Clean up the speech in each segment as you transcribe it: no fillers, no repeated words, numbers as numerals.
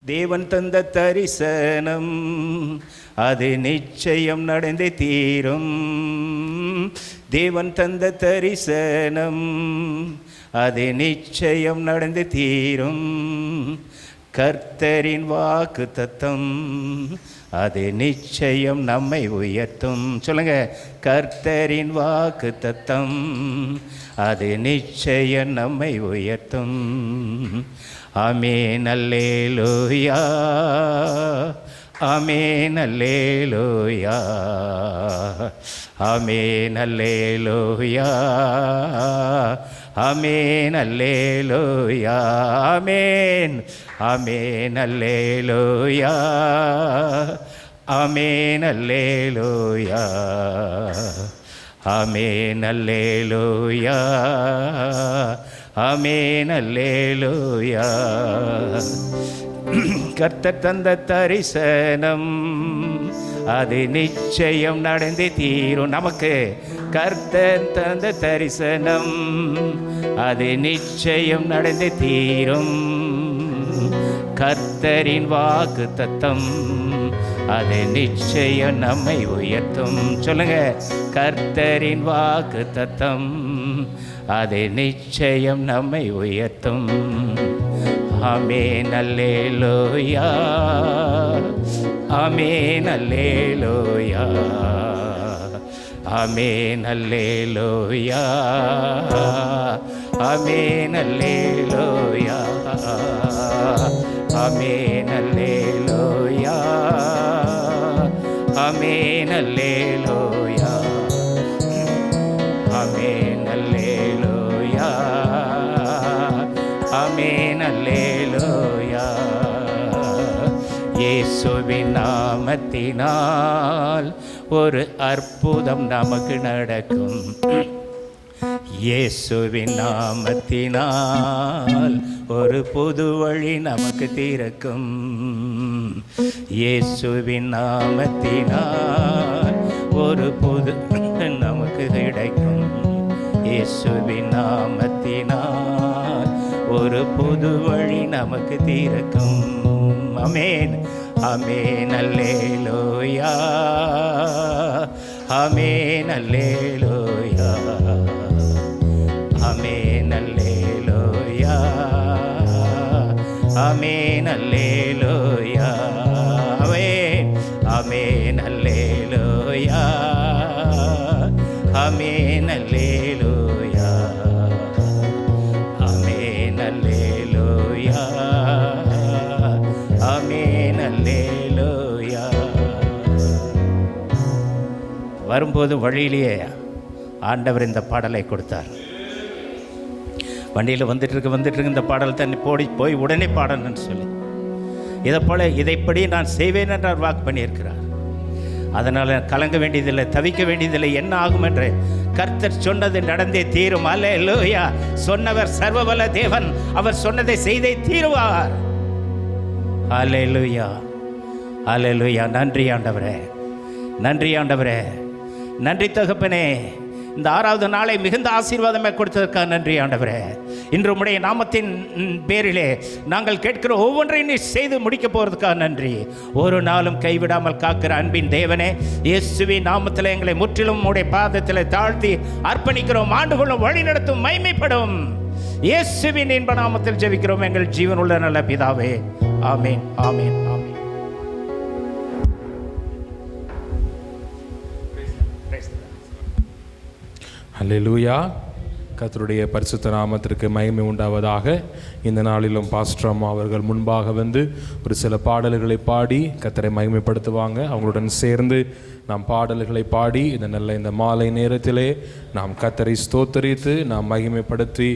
தேவன் தந்த தரிசனம் அது நிச்சயம் நடந்தே தீரும். தேவன் தந்த தரிசனம் அது நிச்சயம் நடந்து தீரும். கர்த்தரின் வாக்கு தத்தம் அது நிச்சயம் நம்மை உயர்த்தும். சொல்லுங்க, கர்த்தரின் வாக்கு தத்தம் அது நிச்சயம் நம்மை உயர்த்தும். ஆமென் அல்லேலூயா, ஆமென் அல்லேலூயா, ஆமென் அல்லேலூயா, ஆமென் அல்லேலூயா, ஆமென், ஆமென் அல்லேலூயா, ஆமென் அல்லேலூயா, ஆமென் அல்லேலூயா, ஆமென் அல்லேலூயா. கர்த்தர் தந்த தரிசனம் அது நிச்சயம் நடந்தே தீரும். நமக்கு கர்த்தர் தந்த தரிசனம் அது நிச்சயம் நடந்தே தீரும். கர்த்தரின் வாக்கு தத்தம் அது நிச்சயம் நம்மை உயர்த்தும். சொல்லுங்க, கர்த்தரின் வாக்கு தத்தம் அது நிச்சயம் நம்மை உயர்த்தும். ஆமென் அல்லேலூயா, ஆமென் அல்லேலூயா, ஆமென் அல்லேலூயா, ஆமென் அல்லேலூயா, ஆமென் அல்லேலூயா, ஆமென் அல்லேலூயா, ஆமென் அல்லேலூயா, ஆமென் அல்லேலூயா. இயேசுவின் நாமத்தினால் ஒரு அற்புதம் நமக்கு நடக்கும். இயேசுவின் நாமத்தினால் ஒரு புது வழி நமக்கு திறக்கும். இயேசுவின் நாமத்தினால் ஒரு புது நமக்கு கிடைக்கும். இயேசுவின் நாமத்தினால் ஒரு புது வழி நமக்கு திறக்கும். ஆமென், ஆமென் அல்லேலூயா, ஆமென் அல்லேலூயா, ஆமென் அல்லேலூயா, ஆமென் அல்லேலூயா, ஆமென், ஆமென் அல்லேலூயா, ஆமென் அல்லேலூயா, ஆமென் அல்லேலூயா, ஆமென் அல்லேலூயா. வரும்போது வழியிலேயே ஆண்டவர் இந்த பாடலை கொடுத்தார். வண்டியில் வந்துட்டு இருக்கு இந்த பாடல் தண்ணி போய் உடனே பாடணும்னு சொல்லி இதை போல இதைப்படி நான் செய்வேன் என்றார் வாக்கு பண்ணியிருக்கிறார். அதனால் கலங்க வேண்டியதில்லை, தவிக்க வேண்டியதில்லை. என்ன ஆகும் என்று கர்த்தர் சொன்னது நடந்தே தீரும். அல்லேலூயா. சொன்னவர் சர்வவல்ல தேவன், அவர் சொன்னதை செய்தே தீருவார். அல்லேலூயா, அல்லேலூயா. நன்றி ஆண்டவரே, நன்றி ஆண்டவரே, நன்றி தகப்பனே. இந்த 6வது நாளை மிகுந்த ஆசீர்வாதமே கொடுத்ததற்காக நன்றி ஆண்டவரே. இன்று உம்முடைய நாமத்தின் பேரிலே நாங்கள் கேட்கிற ஒவ்வொன்றையும் நீ செய்து முடிக்க போகிறதுக்காக நன்றி. ஒரு நாளும் கைவிடாமல் காக்கிற அன்பின் தேவனே, இயேசுவின் நாமத்தில் எங்களை முற்றிலும் உம்முடைய பாதத்தில் தாழ்த்தி அர்ப்பணிக்கிறோம். ஆண்டுகளும் வழி நடத்தும், மைமைப்படும் இயேசுவின் இன்ப நாமத்தில் ஜெபிக்கிறோம் எங்கள் ஜீவனுள்ள நல்ல பிதாவே. ஆமேன், ஆமேன், ஆமேன். அல்லேலூயா. கர்த்தருடைய பரிசுத்த நாமத்திற்கு மகிமை உண்டாவதாக. இந்த நாளிலும் பாஸ்டர் அம்மா அவர்கள் முன்பாக வந்து ஒரு சில பாடல்களை பாடி கர்த்தரை மகிமைப்படுத்துவாங்க. அவங்களுடன் சேர்ந்து நாம் பாடல்களை பாடி இந்த மாலை நேரத்திலே நாம் கர்த்தரை ஸ்தோத்தரித்து நாம் மகிமைப்படுத்தி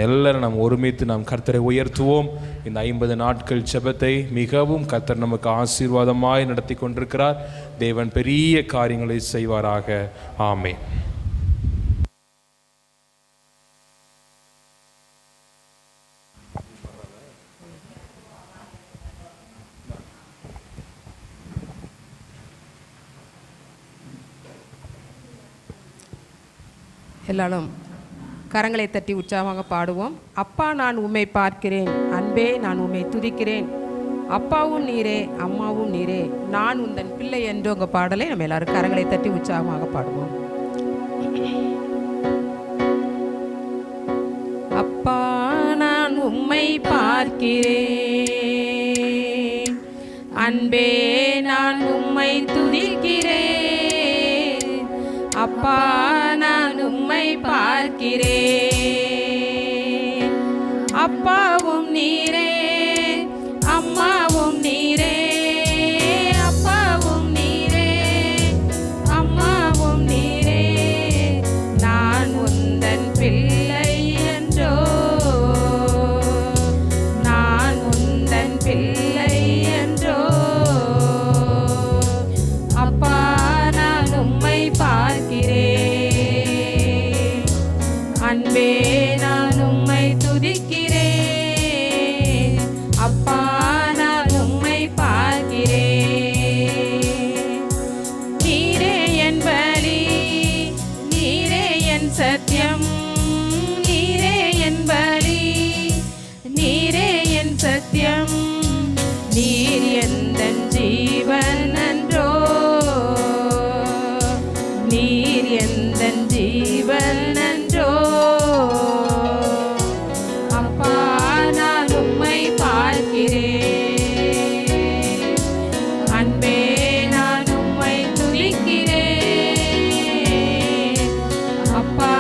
எல்லாரும் நாம் ஒருமித்து நாம் கர்த்தரை உயர்த்துவோம். இந்த 50 நாட்கள் ஜெபத்தை மிகவும் கர்த்தர் நமக்கு ஆசீர்வாதமாய் நடத்தி கொண்டிருக்கிறார். தேவன் பெரிய காரியங்களை செய்வாராக. ஆமென். எல்லாரும் கரங்களை தட்டி உற்சாகமாக பாடுவோம். அப்பா நான் உம்மை பார்க்கிறேன், அன்பே நான் உம்மை துதிக்கிறேன், அப்பாவும் நீரே அம்மாவும் நீரே நான் உந்தன் பிள்ளை என்று உங்கள் பாடலை நம்ம எல்லாரும் கரங்களை தட்டி உற்சாகமாக பாடுவோம். அப்பா நான் உம்மை பார்க்கிறேன், அன்பே நான் உம்மை துதிக்கிறேன். அப்பா நான் உம்மை பார்க்கிறேன், அப்பாவும் நீரே அம்மாவும் நீரே, அப்பாவும் நீரே அம்மாவும் நீரே, நான் உந்தன் பிள்ளை என்றோ, நான் உந்தன் பிள்ளை என்றோ. அப்பா நான் உம்மை பார்க்கிறேன், அன்பே நான் உம்மை துதிக்கிறேன். அப்பா நான் உம்மை பார்க்கிறேன், நீரே என் பலி, நீரே என் சத்தியம், நீரே என் பலி, நீரே என் சத்தியம், நீர் எந்தன் ஜீவன் அன்றோ, நீர் எந்தன் ஜீவன் அன்றோ. அப்பா நான் உம்மை பார்க்கிறேன், அன்பே நான் உம்மை துதிக்கிறேன். அப்பா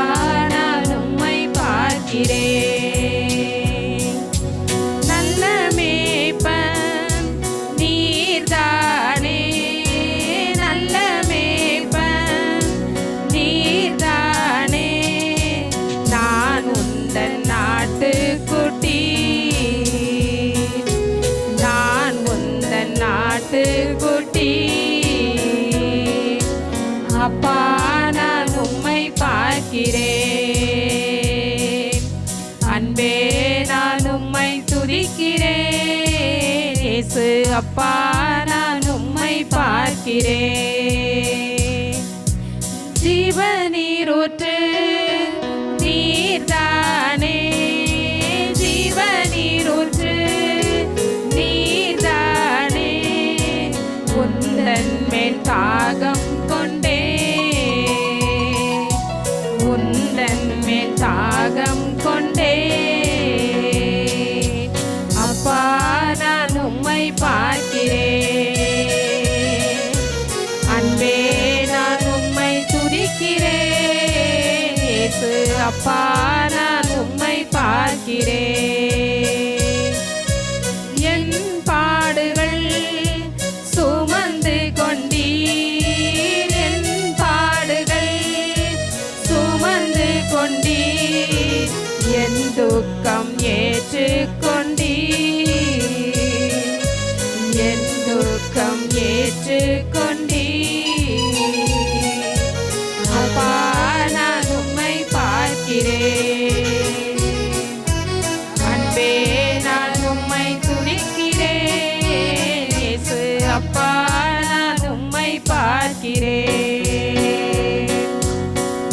நான் உம்மை பார்க்கிறேன், நல்ல மேய்ப்பன் நீர்தானே, நல்ல மேய்ப்பன் நீர்தானே, நான் உந்தன் நாட்டுக்குட்டி, நான் உந்தன் நாட்டுக்குட்டி. அப்பா நான் உம்மை பார்க்கிறேன், அன்பே நான் உம்மை துதிக்கிறேன். இயேசு அப்பா நான் உம்மை பார்க்கிறேன், ஜீவநீரூற்று நீர்தானே, ஜீவநீரூற்று நீர்தானே, உந்தன் மேல் தாகம் கொண்டே, உந்தன் மேல் தாகம் கொண்டே. அப்பா நான் உம்மை பார்க்கிறேன், அன்பே நான் உம்மை துதிக்கிறேன். இயேசு அப்பா நான் உம்மை பார்க்கிறேன், என் பாடுகள் சுமந்து கொண்டீர், என் பாடுகள் சுமந்து கொண்டீர், என் துக்கம் ஏற்றுக்கொண்டீர், என் துக்கம் ஏற்றுக்கொண்டீர். அப்பா நான் உம்மை பார்க்கிறேன், அன்பே நான் உம்மை துதிக்கிறேன். இயேசு அப்பா நான் உம்மை பார்க்கிறேன்.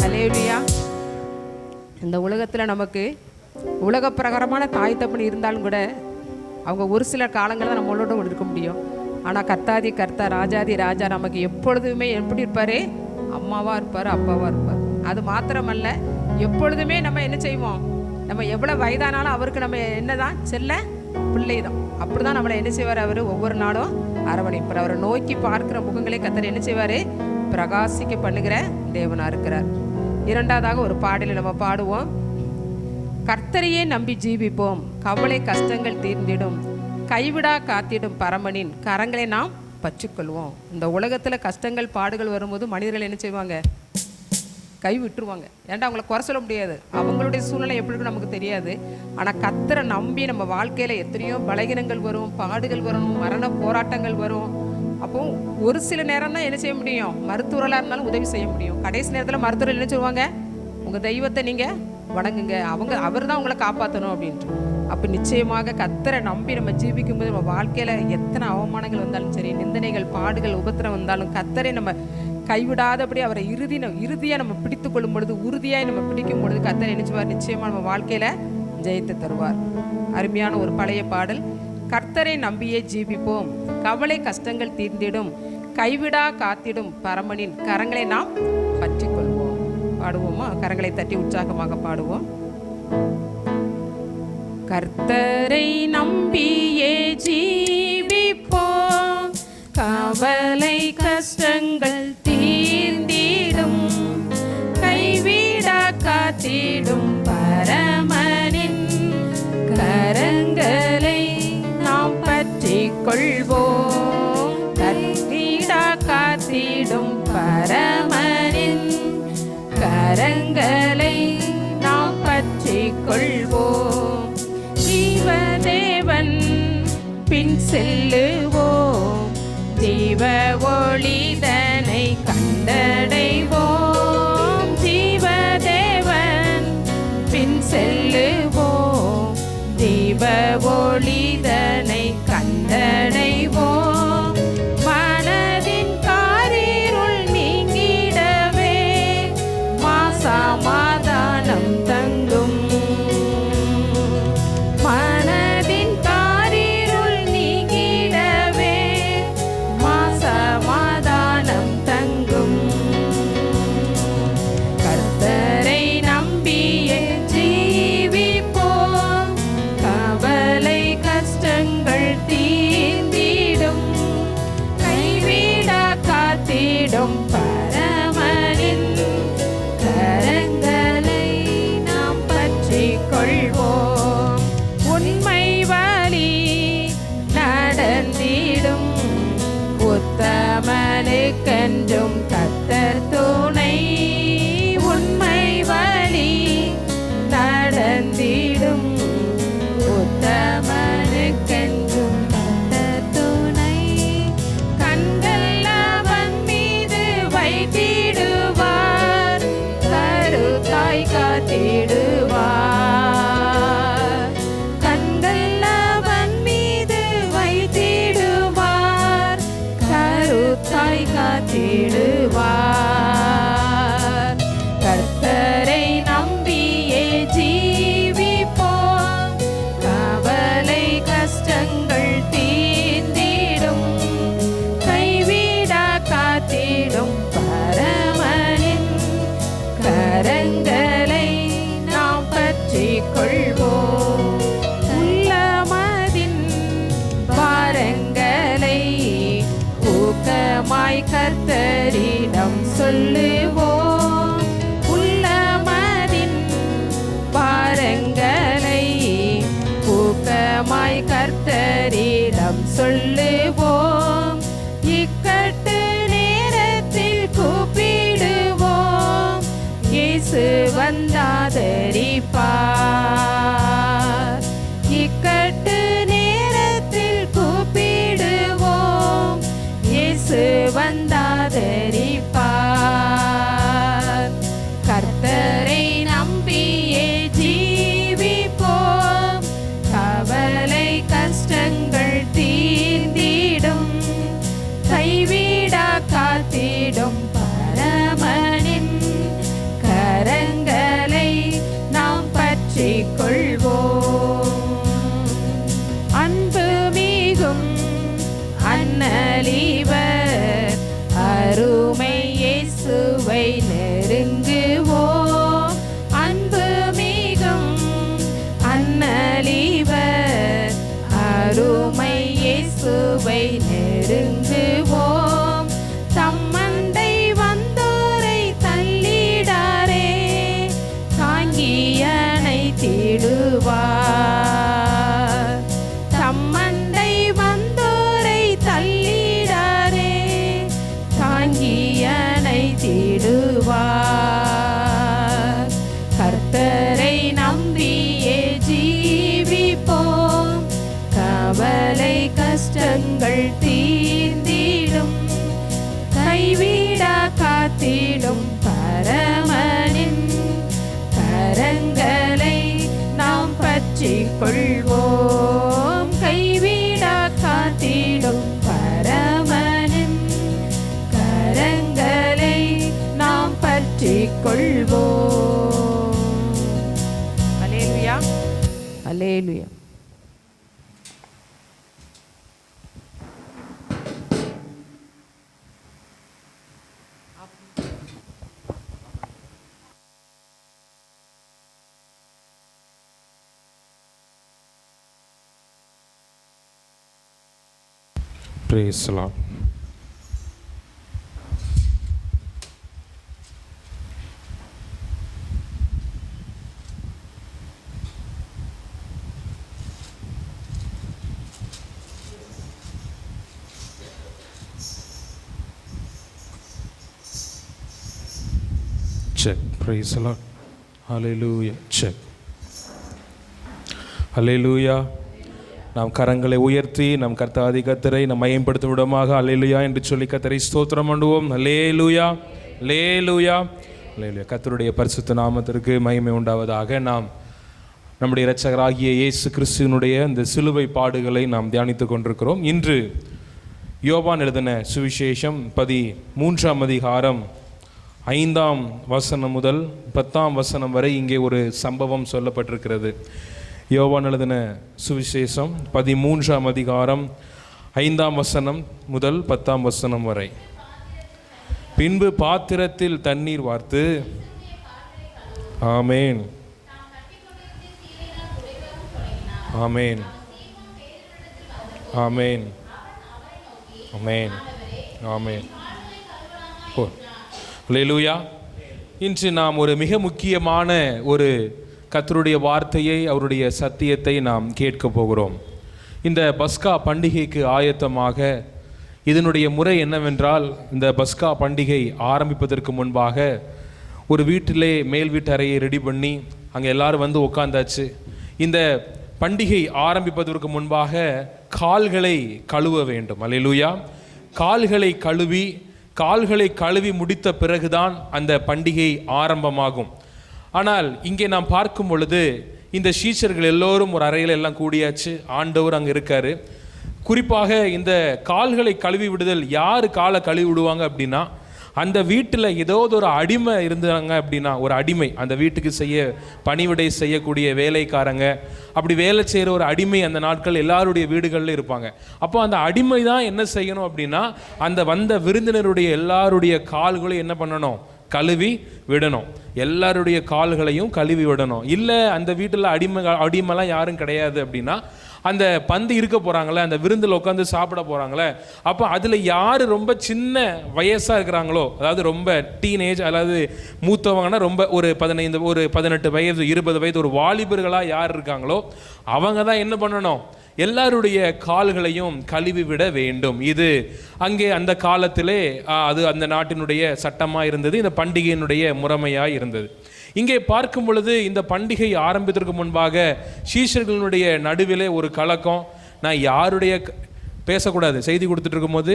அல்லேலூயா. இந்த உலகத்தில் நமக்கு உலக பிரகாரமான தாய் தப்பன் இருந்தாலும் கூட அவங்க ஒரு சில காலங்களில் நம்மளோட இருக்க முடியும். ஆனால் கர்த்தாதி கர்த்தா ராஜாதி ராஜா நமக்கு எப்பொழுதுமே எப்படி இருப்பார்? அம்மாவாக இருப்பார், அப்பாவாக இருப்பார். அது மாத்திரமல்ல, எப்பொழுதுமே நம்ம என்ன செய்வோம்? நம்ம எவ்வளோ வயதானாலும் அவருக்கு நம்ம என்னதான் செல்ல பிள்ளை தான். அப்படி தான் நம்மளை என்ன செய்வார்? அவர் ஒவ்வொரு நாளும் அரவணைப்பார். அவரை நோக்கி பார்க்குற முகங்களே கர்த்தர் என்ன செய்வார்? பிரகாசிக்க பண்ணுகிற தேவனாக இருக்கிறார். இரண்டாவதாக ஒரு பாடலை நம்ம பாடுவோம். கர்த்தரையே நம்பி ஜீவிப்போம், கவலை கஷ்டங்கள் தீர்ந்திடும், கைவிடா காத்திடும் பரமனின் கரங்களை நாம் பற்றிக்கொள்வோம். இந்த உலகத்தில் கஷ்டங்கள் பாடுகள் வரும்போது மனிதர்கள் என்ன செய்வாங்க? கை விட்டுருவாங்க. ஏன்டா அவங்கள குறை சொல்ல முடியாது, அவங்களுடைய சூழ்நிலை எப்படி இருக்கும் நமக்கு தெரியாது. ஆனால் கர்த்தரை நம்பி நம்ம வாழ்க்கையில் எத்தனையோ பலகீனங்கள் வரும், பாடுகள் வரும், மரண போராட்டங்கள் வரும். அப்போ ஒரு சில நேரம் தான் என்ன செய்ய முடியும்? மருத்துவர்களாக இருந்தாலும் உதவி செய்ய முடியும். கடைசி நேரத்தில் மருத்துவர்கள் என்ன சொல்லுவாங்க? உங்கள் தெய்வத்தை நீங்கள் வணங்குங்க, அவர் தான் உங்களை காப்பாற்றணும் அப்படின்ட்டு. அப்போ நிச்சயமாக கர்த்தரை நம்பி நம்ம ஜீவிக்கும் போது நம்ம வாழ்க்கையில் எத்தனை அவமானங்கள் வந்தாலும் சரி, நிந்தனைகள், பாடுகள், உபத்திரம் வந்தாலும் கர்த்தரை நம்ம கைவிடாதபடி அவரை இறுதியாக நம்ம பிடித்து கொள்ளும் பொழுது, உறுதியாக நம்ம பிடிக்கும் பொழுது கர்த்தர் நினைச்சுவார், நிச்சயமாக நம்ம வாழ்க்கையில் ஜெயித்து தருவார். அருமையான ஒரு பழைய பாடல். கர்த்தரை நம்பியே ஜீவிப்போம். கவலை கஷ்டங்கள் தீர்ந்திடும். கைவிடா காத்திடும் பரமனின் கரங்களை நாம் பற்றி கொள்வோம். பாடுவோமா? கரங்களை தட்டி உற்சாகமாக பாடுவோம். கர்த்தரை நம்பியே ஜீவிப்போம். கவலை கஷ்டங்கள் தீர்ந்திடும். கைவிடா காத்திடும் பரமனின் கரங்களை நாம் பற்றி கொள்வோம். கைவிடா காத்திடும் பரமனின் கரங்களை நாம் பற்றி கொள்வோம். ஜீவதேவன் பின் செல்லுவோம். ஜீவ ஒளிதனை கண்டடைவோம். ஜீவதேவன் பின் செல்லுவோம். ஜீவ ஒளிதனை கண்டடைவோம். மனதின் காரிருள் நீங்கிடவே மாசமாதானம் தங்கும். மனதின் காரிருள் நீங்கிடவே மாசமாதானம் தங்கும். கர்த்தரை நம்பியே ஜீவிப்போம். கவலை கஷ்டங்கள் தீர்ந்திடும். கைவிடா காத்திடும் பரமனின் கரங்களை நாம் பற்றி கொள்வோம். உண்மை வழி நடந்திடும். உத்தமனுக்கென்றும் கர்த்தர் துணை. உண்மை வழி நடந்திடும். உத்தமனுக்கென்றும் கர்த்தர் துணை. கண்கள் அவன் மீது வைத்திடுவார். கருத்தாய் காத்திடுவார். கண்கள் அவன் மீது வைத்திடுவார். கருத்தாய் காத்திடுவார். கர்த்தரை நம்பியே ஜீவிப்போம். கவலை கஷ்டங்கள் தீர்ந்திடும். கைவிடா காத்திடும் பரமனின் கரங்களை நாம் பற்றி கொள்வோம். உள்ளமதின் பாரங்களை ஊக்கமாய் கர்த்தரிடம் சொல்லுவோம். உள்ளமதின் பாரங்களை ஊக்கமாய் கர்த்தரிடம் சொல்லுவோம். இக்கட்டு நேரத்தில் கூப்பிடுவோம். இயேசு வந்தாதரிப்பார். இக்கட்டு நேரத்தில் கூப்பிடுவோம். இயேசு வந்தாதரிப்பார். கர்த்தரை நம்பியே ஜீவிப்போம். கவலை கஷ்டங்கள் தீர்ந்திடும். கைவிடா காத்திடும் பரமனின் கரங்களை நாம் பற்றி கொள்வோம். அன்பு மிகும் அன்னலிவர் அருமை இயேசுவை நெருங்குவோம். அன்பு மிகும் அன்னலிவர் அருமை இயேசுவை நெருங்குவோம். தம்மண்டை வந்தோரை தள்ளிடாரே தாங்கியனை தீடுவார். தம்மண்டை வந்தோரை தள்ளிடாரே தாங்கியனை தீடுவார். கர்த்தரை நம்பியே ஜீவிப்போம். கவலை கஷ்டங்கள் தீர்ந்திடும். கைவிடா காத்திடும் பரமனின் கரங்களை நாம் பற்றி கொள்வோம். கைவிடா காத்திடும் பரமனின் கரங்களை நாம் பற்றி கொள்வோம். அல்லேலூயா, அல்லேலூயா. Praise the Lord. Check. Praise the Lord. Hallelujah. Check. Hallelujah. நாம் கரங்களை உயர்த்தி நம் கர்த்தாதி கர்த்தரை நம் மையப்படுத்தும் விடமாக அல்லேலூயா என்று சொல்லி கர்த்தரை ஸ்தோத்திரம் பண்ணுவோம். அல்லேலூயா, அல்லேலூயா, அல்லேலூயா. கர்த்தருடைய பரிசுத்த நாமத்திற்கு மகிமை உண்டாவதாக. நாம் நம்முடைய இரட்சகராகிய இயேசு கிறிஸ்துவினுடைய இந்த சிலுவை பாடுகளை நாம் தியானித்து கொண்டிருக்கிறோம். இன்று யோவான் எழுதின சுவிசேஷம் 13ஆம் அதிகாரம் 5ஆம் வசனம் முதல் 10ஆம் வசனம் வரை இங்கே ஒரு சம்பவம் சொல்லப்பட்டிருக்கிறது. யோவான் எழுதின சுவிசேஷம் 13ஆம் அதிகாரம் 5ஆம் வசனம் முதல் 10ஆம் வசனம் வரை. பின்பு பாத்திரத்தில் தண்ணீர் வார்த்து, ஆமேன், ஆமேன், ஆமேன், ஆமேன், ஆமேன். அல்லேலூயா. இன்று நாம் ஒரு மிக முக்கியமான ஒரு கர்த்தருடைய வார்த்தையை, அவருடைய சத்தியத்தை நாம் கேட்க போகிறோம். இந்த பஸ்கா பண்டிகைக்கு ஆயத்தமாக இதனுடைய முறை என்னவென்றால், இந்த பஸ்கா பண்டிகை ஆரம்பிப்பதற்கு முன்பாக ஒரு வீட்டிலே மேல் வீட்டு அறையை ரெடி பண்ணி அங்கே எல்லாரும் வந்து உட்காந்தாச்சு. இந்த பண்டிகை ஆரம்பிப்பதற்கு முன்பாக கால்களை கழுவ வேண்டும். அல்லேலூயா. கால்களை கழுவி முடித்த பிறகுதான் அந்த பண்டிகை ஆரம்பமாகும். ஆனால் இங்கே நாம் பார்க்கும் பொழுது இந்த சீஷர்கள் எல்லோரும் ஒரு அறையில் எல்லாம் கூடியாச்சு. ஆண்டவர் அங்கே இருக்காரு. குறிப்பாக இந்த கால்களை கழுவி விடுதல், யார் காலை கழுவி விடுவாங்க அப்படின்னா, அந்த வீட்டில் ஏதாவது ஒரு அடிமை இருந்தாங்க அப்படின்னா, ஒரு அடிமை, அந்த வீட்டுக்கு பணிவிடை செய்யக்கூடிய வேலைக்காரங்க, அப்படி வேலை செய்கிற ஒரு அடிமை அந்த நாட்கள் எல்லாருடைய வீடுகளில் இருப்பாங்க. அப்போ அந்த அடிமை தான் என்ன செய்யணும் அப்படின்னா, அந்த வந்த விருந்தினருடைய எல்லாருடைய கால்களையும் என்ன பண்ணணும், கழுவி விடணும். எல்லாருடைய கால்களையும் கழுவி விடணும். இல்லை அந்த வீட்டில் அடிமைலாம் யாரும் கிடையாது அப்படின்னா, அந்த பந்தி இருக்க போகிறாங்களே, அந்த விருந்தில் உட்காந்து சாப்பிட போகிறாங்களே, அப்போ அதில் யார் ரொம்ப சின்ன வயசாக இருக்கிறாங்களோ, அதாவது ரொம்ப டீனேஜ், அதாவது மூத்தவங்கன்னா ரொம்ப ஒரு 15, ஒரு 18 வயது, 20 வயது, ஒரு வாலிபர்களாக யார் இருக்காங்களோ அவங்க தான் என்ன பண்ணணும், எல்லாருடைய கால்களையும் கழுவி விட வேண்டும். இது அங்கே அந்த காலத்திலே அது அந்த நாட்டினுடைய சட்டமாக இருந்தது. இந்த பண்டிகையினுடைய முறைமையாக இருந்தது. இங்கே பார்க்கும் பொழுது இந்த பண்டிகை ஆரம்பத்திற்கு முன்பாக சீஷர்களுடைய நடுவிலே ஒரு கலக்கம். நான் யாருடைய பேசக்கூடாது, செய்தி கொடுத்துட்டு இருக்கும்போது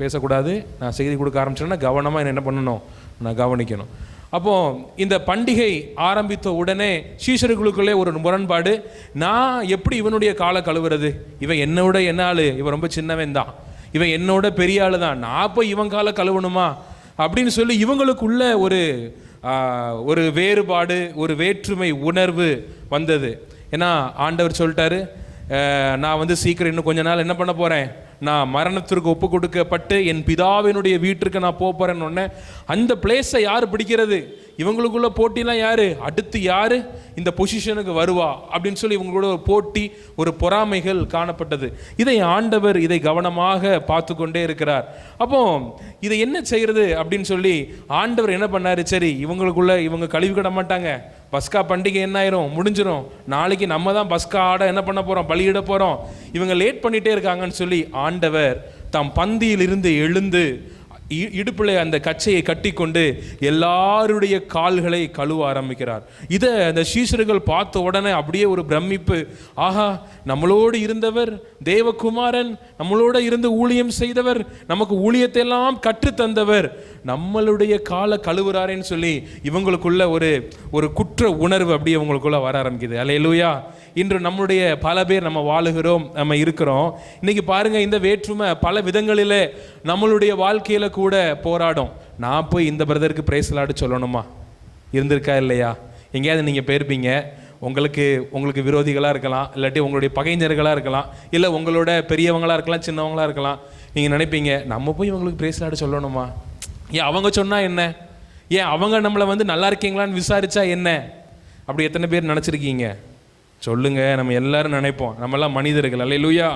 பேசக்கூடாது. நான் செய்தி கொடுக்க ஆரம்பிச்சேன்னா கவனமாக என்ன பண்ணணும், நான் கவனிக்கணும். அப்போது இந்த பண்டிகை ஆரம்பித்த உடனே சீஷர்களுக்குள்ளே ஒரு முரண்பாடு. நான் எப்படி இவனுடைய காலை கழுவுறது, இவன் என்னோட என்ன ஆள், இவன் ரொம்ப சின்னவன் தான், இவன் என்னோட பெரிய ஆள் தான், நான் போய் இவன் காலை கழுவணுமா அப்படின்னு சொல்லி இவங்களுக்குள்ள ஒரு வேறுபாடு, ஒரு வேற்றுமை உணர்வு வந்தது. ஏன்னா ஆண்டவர் சொல்லிட்டாரு, நான் சீக்கிரம் இன்னும் கொஞ்ச நாள் என்ன பண்ண போகிறேன், நான் மரணத்திற்கு ஒப்பு கொடுக்கப்பட்டு என் பிதாவினுடைய வீட்டிற்கு நான் போகிறேன்னு ஒன்று. அந்த பிளேஸை யார் பிடிக்கிறது, இவங்களுக்குள்ள போட்டிலாம் யார், அடுத்து யார் இந்த பொசிஷனுக்கு வருவா அப்படின்னு சொல்லி இவங்களோட ஒரு போட்டி, ஒரு பொறாமைகள் காணப்பட்டது. இதை ஆண்டவர் இதை கவனமாக பார்த்து கொண்டே இருக்கிறார். அப்போ இதை என்ன செய்யறது அப்படின்னு சொல்லி ஆண்டவர் என்ன பண்ணாரு, சரி இவங்களுக்குள்ள இவங்க கழுவி கிட மாட்டாங்க, பஸ்கா பண்டிகை என்ன ஆயிரும், முடிஞ்சிடும், நாளைக்கு நம்ம தான் பஸ்கா ஆட என்ன பண்ண போகிறோம், பலியிட போகிறோம், இவங்க லேட் பண்ணிகிட்டே இருக்காங்கன்னு சொல்லி ஆண்டவர் தம் பந்தியில் இருந்து எழுந்து இடுப்பில் அந்த கச்சையை கட்டி கொண்டு எல்லாருடைய கால்களை கழுவ ஆரம்பிக்கிறார். இதை அந்த சீஷர்கள் பார்த்த உடனே அப்படியே ஒரு பிரமிப்பு. ஆஹா, நம்மளோடு இருந்தவர் தேவகுமாரன், நம்மளோட இருந்து ஊழியம் செய்தவர், நமக்கு ஊழியத்தை எல்லாம் கற்றுத்தந்தவர் நம்மளுடைய காலை கழுவுறாரேன்னு சொல்லி இவங்களுக்குள்ள ஒரு குற்ற உணர்வு அப்படியே இவங்களுக்குள்ள வர ஆரம்பிக்குது. அல்லேலூயா. இன்று நம்முடைய பல பேர் நம்ம வாழுகிறோம், நம்ம இருக்கிறோம். இன்னைக்கு பாருங்க, இந்த வேற்றுமை பல விதங்களிலே நம்மளுடைய வாழ்க்கையில கூட போராடும். நான் போய் இந்த பிரதருக்கு பிரைஸ் லார்ட் சொல்லணுமா, இருந்திருக்கா இல்லையா? எங்கேயாவது நீங்கள் போயிருப்பீங்க, உங்களுக்கு விரோதிகளாக இருக்கலாம், இல்லாட்டி உங்களுடைய பகைஞர்களாக இருக்கலாம், இல்லை உங்களோட பெரியவங்களாக இருக்கலாம், சின்னவங்களாக இருக்கலாம். நீங்கள் நினைப்பீங்க, நம்ம போய் உங்களுக்கு பிரைஸ் லார்ட் சொல்லணுமா, ஏன் அவங்க சொன்னால் என்ன, ஏன் அவங்க நம்மளை நல்லா இருக்கீங்களான்னு விசாரிச்சா என்ன? அப்படி எத்தனை பேர் நினச்சிருக்கீங்க? சொல்லுங்க. நம்ம எல்லாரும் நினைப்போம் நம்மெல்லாம் மனிதர்கள், அல்லேலூயா,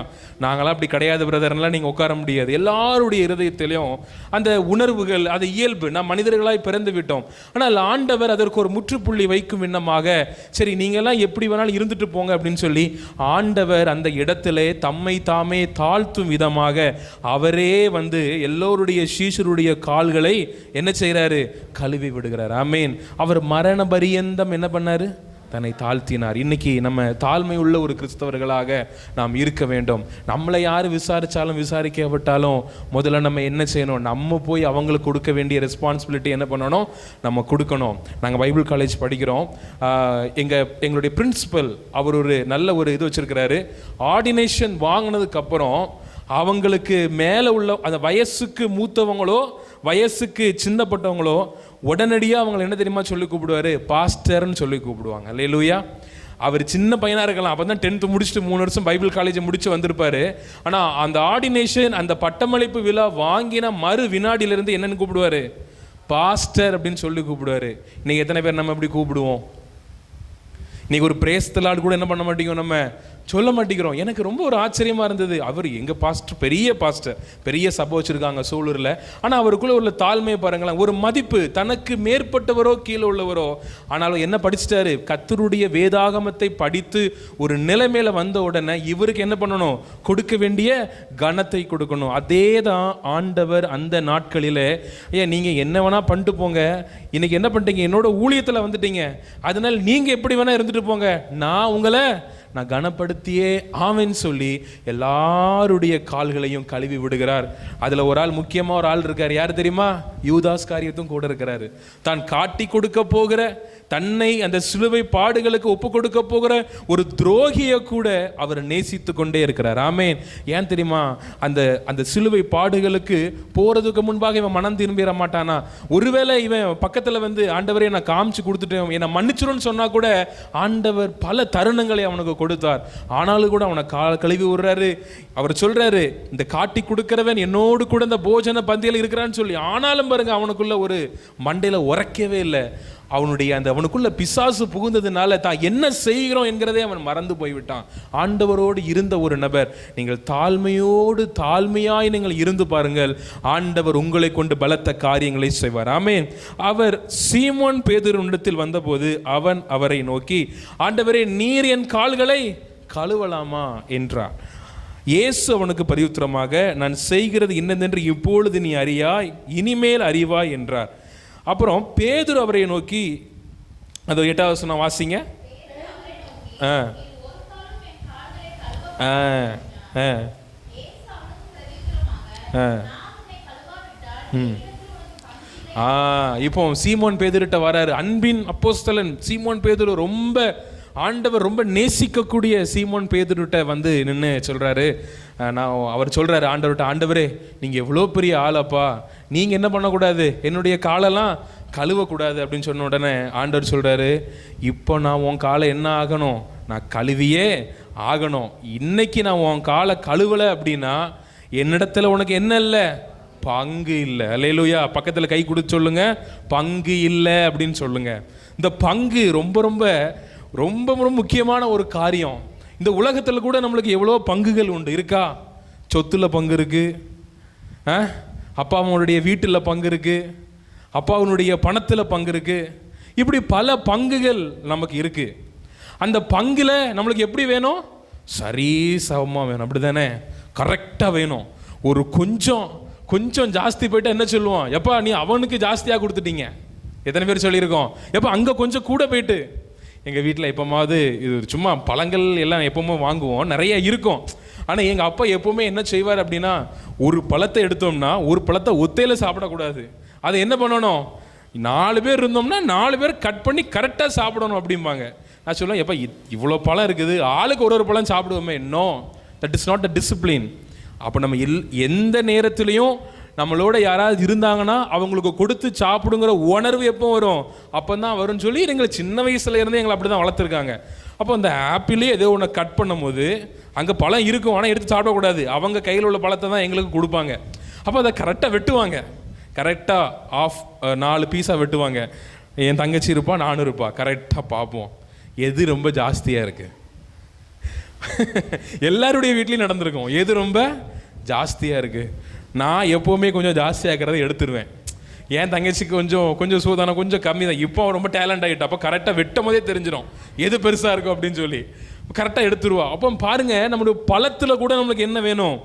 நாங்களாம் அப்படி கிடையாது பிரதர்லாம் நீங்கள் உட்கார முடியாது. எல்லாருடைய இருதயத்திலையும் அந்த உணர்வுகள், அது இயல்பு. நாம் மனிதர்களாய் பிறந்து விட்டோம். ஆனால் ஆண்டவர் அதற்கு ஒரு முற்றுப்புள்ளி வைக்கும் விண்ணமாக, சரி நீங்கள்லாம் எப்படி வேணாலும் இருந்துட்டு போங்க அப்படின்னு சொல்லி ஆண்டவர் அந்த இடத்துல தம்மை தாமே தாழ்த்தும் விதமாக அவரே வந்து எல்லோருடைய சீஷருடைய கால்களை என்ன செய்கிறாரு? கழுவி விடுகிறார். ஆமேன். அவர் மரண பரியந்தம் என்ன பண்ணாரு? தன்னை தாழ்த்தினார். இன்னைக்கு நம்ம தாழ்மை உள்ள ஒரு கிறிஸ்தவர்களாக நாம் இருக்க வேண்டும். நம்மளை யார் விசாரித்தாலும் விசாரிக்கப்பட்டாலும் முதல்ல நம்ம என்ன செய்யணும்? நம்ம போய் அவங்களுக்கு கொடுக்க வேண்டிய ரெஸ்பான்சிபிலிட்டி என்ன பண்ணணும்? நம்ம கொடுக்கணும். நாங்கள் பைபிள் காலேஜ் படிக்கிறோம். எங்களுடைய பிரின்சிபல் அவர் ஒரு நல்ல ஒரு இது வச்சிருக்கிறாரு. ஆர்டினேஷன் வாங்கினதுக்கப்புறம் அவங்களுக்கு மேலே உள்ள அந்த வயசுக்கு மூத்தவங்களோ வயசுக்கு சின்னப்பட்டவங்களோ உடனடியாக அவங்களை என்ன தெரியுமா சொல்லி கூப்பிடுவார்? பாஸ்டர்னு சொல்லி கூப்பிடுவாங்க. அல்லேலூயா. அவர் சின்ன பையனாக இருக்கலாம், அப்போ தான் 10th முடிச்சுட்டு 3 வருஷம் பைபிள் காலேஜை முடிச்சு வந்திருப்பார். ஆனால் அந்த ஆர்டினேஷன், அந்த பட்டமளிப்பு விழா வாங்கின மறு வினாடியிலிருந்து என்னென்னு கூப்பிடுவார்? பாஸ்டர் அப்படின்னு சொல்லி கூப்பிடுவார். இன்னைக்கு எத்தனை பேர் நம்ம எப்படி கூப்பிடுவோம்? இன்னைக்கு ஒரு பிரேஸ் தி லார்ட் கூட என்ன பண்ண மாட்டேங்கிறோம், நம்ம சொல்ல மாட்டேங்கிறோம். எனக்கு ரொம்ப ஒரு ஆச்சரியமாக இருந்தது. அவர் எங்கள் பாஸ்டர், பெரிய சபை வச்சுருக்காங்க சூலூரில். ஆனால் அவருக்குள்ளே உள்ள தாழ்மையை பாருங்களேன், ஒரு மதிப்பு. தனக்கு மேற்பட்டவரோ கீழே உள்ளவரோ, ஆனாலும் என்ன படிச்சிட்டாரு? கர்த்தருடைய வேதாகமத்தை படித்து ஒரு நிலைமையில வந்த உடனே இவருக்கு என்ன பண்ணணும்? கொடுக்க வேண்டிய கனத்தை கொடுக்கணும். அதே தான் ஆண்டவர் அந்த நாட்களில், ஏன் நீங்கள் என்ன வேணால் பண்ணிட்டு போங்க, இன்னைக்கு என்ன பண்ணிட்டீங்க? என்னோட ஊழியத்தில் வந்துட்டீங்க, அதனால் நீங்கள் எப்படி வேணால் இருந்துட்டு போங்க, நான் கனப்படுத்தியே ஆமென்னு சொல்லி எல்லாருடைய கால்களையும் கழுவி விடுகிறார். அதில் ஒரு ஆள், முக்கியமாக ஒரு ஆள் இருக்கார். யார் தெரியுமா? யூதாஸ் காரியத்தும் கூட இருக்கிறாரு. தான் காட்டி கொடுக்க போகிற, தன்னை அந்த சிலுவை பாடுகளுக்கு ஒப்பு கொடுக்க போகிற ஒரு துரோகியை கூட அவர் நேசித்து கொண்டே இருக்கிறார். ஆமேன். ஏன் தெரியுமா? அந்த சிலுவை பாடுகளுக்கு போறதுக்கு முன்பாக இவன் மனம் திரும்பிட மாட்டானா? ஒருவேளை இவன் பக்கத்தில் வந்து ஆண்டவரே நான் காமிச்சு கொடுத்துட்டேன், என்னை மன்னிச்சிருன்னு சொன்னா கூட ஆண்டவர் பல தருணங்களை அவனுக்கு கொடுத்தார். ஆனாலும் கூட அவனை கழுவி விடுறாரு. அவர் சொல்றாரு, இந்த காட்டி கொடுக்கிறவன் என்னோடு கூட இந்த போஜன பந்தியில் இருக்கிறான்னு சொல்லி. ஆனாலும் பாருங்க, அவனுக்குள்ள ஒரு மண்டையில உரைக்கவே இல்லை. அவனுக்குள்ள பிசாசு புகுந்ததுனால தான் என்ன செய்கிறோம் என்கிறதே அவன் மறந்து போய்விட்டான். ஆண்டவரோடு இருந்த ஒரு நபர், நீங்கள் தாழ்மையாய் நீங்கள் இருந்து பாருங்கள், ஆண்டவர் உங்களை கொண்டு பலத்த காரியங்களை செய்வார். ஆமென். அவர் சீமோன் பேதுருவினிடத்தில் வந்தபோது அவன் அவரை நோக்கி, ஆண்டவரே நீர் என் கால்களை கழுவலாமா என்றார். இயேசு அவனுக்கு பிரதியுத்தரமாக, நான் செய்கிறது இன்னதென்று இப்பொழுது நீ அறியாய், இனிமேல் அறிவாய் என்றார். அப்புறம் பேதுரு அவரை நோக்கி, அது 8வது வசனம் வாசிங்க. இப்போ சீமோன் பேதுருட்ட வராரு. அன்பின் அப்போஸ்தலன் சீமோன் பேதுரு, ஆண்டவர் ரொம்ப நேசிக்கக்கூடிய சீமோன் பேதுருட்ட வந்து நின்று சொல்கிறாரு. அவர் சொல்கிறாரு ஆண்டவர்கிட்ட, ஆண்டவரே நீங்கள் எவ்வளோ பெரிய ஆளப்பா, நீங்கள் என்ன பண்ணக்கூடாது? என்னுடைய காலெல்லாம் கழுவக்கூடாது அப்படின்னு சொன்ன உடனே ஆண்டவர் சொல்கிறாரு, இப்போ நான் உன் காலை என்ன ஆகணும்? நான் கழுவியே ஆகணும். இன்னைக்கு நான் உன் காலை கழுவலை அப்படின்னா என்னிடத்துல உனக்கு என்ன இல்லை? பங்கு இல்லை. அல்லேலூயா. பக்கத்தில் கை கொடுத்து சொல்லுங்க, பங்கு இல்லை அப்படின்னு சொல்லுங்க. இந்த பங்கு ரொம்ப ரொம்ப ரொம்ப ரொம்ப முக்கியமான ஒரு காரியம். இந்த உலகத்தில் கூட நம்மளுக்கு எவ்வளோ பங்குகள் உண்டு. இருக்கா? சொத்துல பங்கு இருக்கு, அப்பா அம்மாவுடைய வீட்டில் பங்கு இருக்கு, அப்பாவுடைய பணத்தில் பங்கு இருக்கு, இப்படி பல பங்குகள் நமக்கு இருக்கு. அந்த பங்குல நம்மளுக்கு எப்படி வேணும்? சரி சமமாக வேணும். அப்படி தானே? கரெக்டாக வேணும். ஒரு கொஞ்சம் ஜாஸ்தி போயிட்டா என்ன சொல்லுவோம்? எப்பா நீ அவனுக்கு ஜாஸ்தியாக கொடுத்துட்டீங்க. எத்தனை பேர் சொல்லியிருக்கோம்? எப்போ அங்கே கொஞ்சம் கூட போயிட்டு. எங்கள் வீட்டில் எப்போமாவது இது சும்மா பழங்கள் எல்லாம் எப்போவுமே வாங்குவோம், நிறைய இருக்கும். ஆனால் எங்கள் அப்பா எப்போவுமே என்ன செய்வார் அப்படின்னா, ஒரு பழத்தை எடுத்தோம்னா ஒரு பழத்தை ஒத்தையில் சாப்பிடக்கூடாது. அதை என்ன பண்ணணும்? 4 பேர் இருந்தோம்னா 4 பேர் கட் பண்ணி கரெக்டாக சாப்பிடணும் அப்படிம்பாங்க. நான் சொல்லுவேன், எப்போ இவ்வளோ பழம் இருக்குது, ஆளுக்கு ஒரு பழம் சாப்பிடுவோமே. No, that is not a discipline. அப்போ நம்ம எந்த நேரத்துலையும் நம்மளோட யாராவது இருந்தாங்கன்னா அவங்களுக்கு கொடுத்து சாப்பிடுங்கிற உணர்வு எப்போ வரும்? அப்போ தான் வரும்னு சொல்லி எங்களை சின்ன வயசுல இருந்து எங்களை அப்படி தான் வளர்த்துருக்காங்க. அப்போ அந்த ஆப்பிளே ஏதோ ஒன்று கட் பண்ணும் போது அங்கே பழம் இருக்கும், ஆனால் எடுத்து சாப்பிடக்கூடாது. அவங்க கையில் உள்ள பழத்தை தான் எங்களுக்கு கொடுப்பாங்க. அப்போ அதை கரெக்டாக வெட்டுவாங்க, கரெக்டாக 4 பீஸாக வெட்டுவாங்க. என் தங்கச்சி இருப்பா, நானும் இருப்பா, கரெக்டாக பார்ப்போம் எது ரொம்ப ஜாஸ்தியாக இருக்குது. எல்லாருடைய வீட்லேயும் நடந்திருக்கும். எது ரொம்ப ஜாஸ்தியாக இருக்குது? நான் எப்போவுமே கொஞ்சம் ஜாஸ்தியாகிறத எடுத்துருவேன். என் தங்கச்சிக்கு கொஞ்சம் சூதானம், கொஞ்சம் கம்மி தான். இப்போ ரொம்ப டேலண்ட் ஆகிட்டு, அப்போ கரெக்டாக வெட்டும் போதே தெரிஞ்சிடும் எது பெருசாக இருக்கும் அப்படின்னு சொல்லி கரெக்டாக எடுத்துருவா. அப்போ பாருங்கள், நம்மளுடைய பழத்தில் கூட நம்மளுக்கு என்ன வேணும்?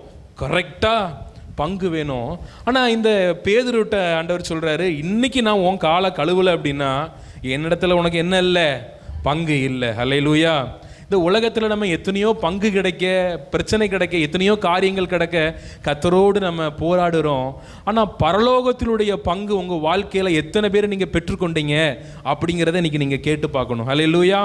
கரெக்டாக பங்கு வேணும். ஆனால் இந்த பேதுருட்ட ஆண்டவர் சொல்கிறாரு, இன்னைக்கு நான் உன் காலை கழுவலை அப்படின்னா என்னிடத்துல உனக்கு என்ன இல்லை? பங்கு இல்லை. ஹல்லேலூயா. இந்த உலகத்தில் நம்ம எத்தனையோ பங்கு கிடைக்க, பிரச்சனை கிடைக்க, எத்தனையோ காரியங்கள் கிடைக்க கர்த்தரோடு நம்ம போராடுறோம். ஆனால் பரலோகத்தினுடைய பங்கு உங்கள் வாழ்க்கையில் எத்தனை பேர் நீங்கள் பெற்றுக்கொண்டீங்க அப்படிங்கிறத இன்றைக்கி நீங்கள் கேட்டு பார்க்கணும். ஹல்லேலூயா.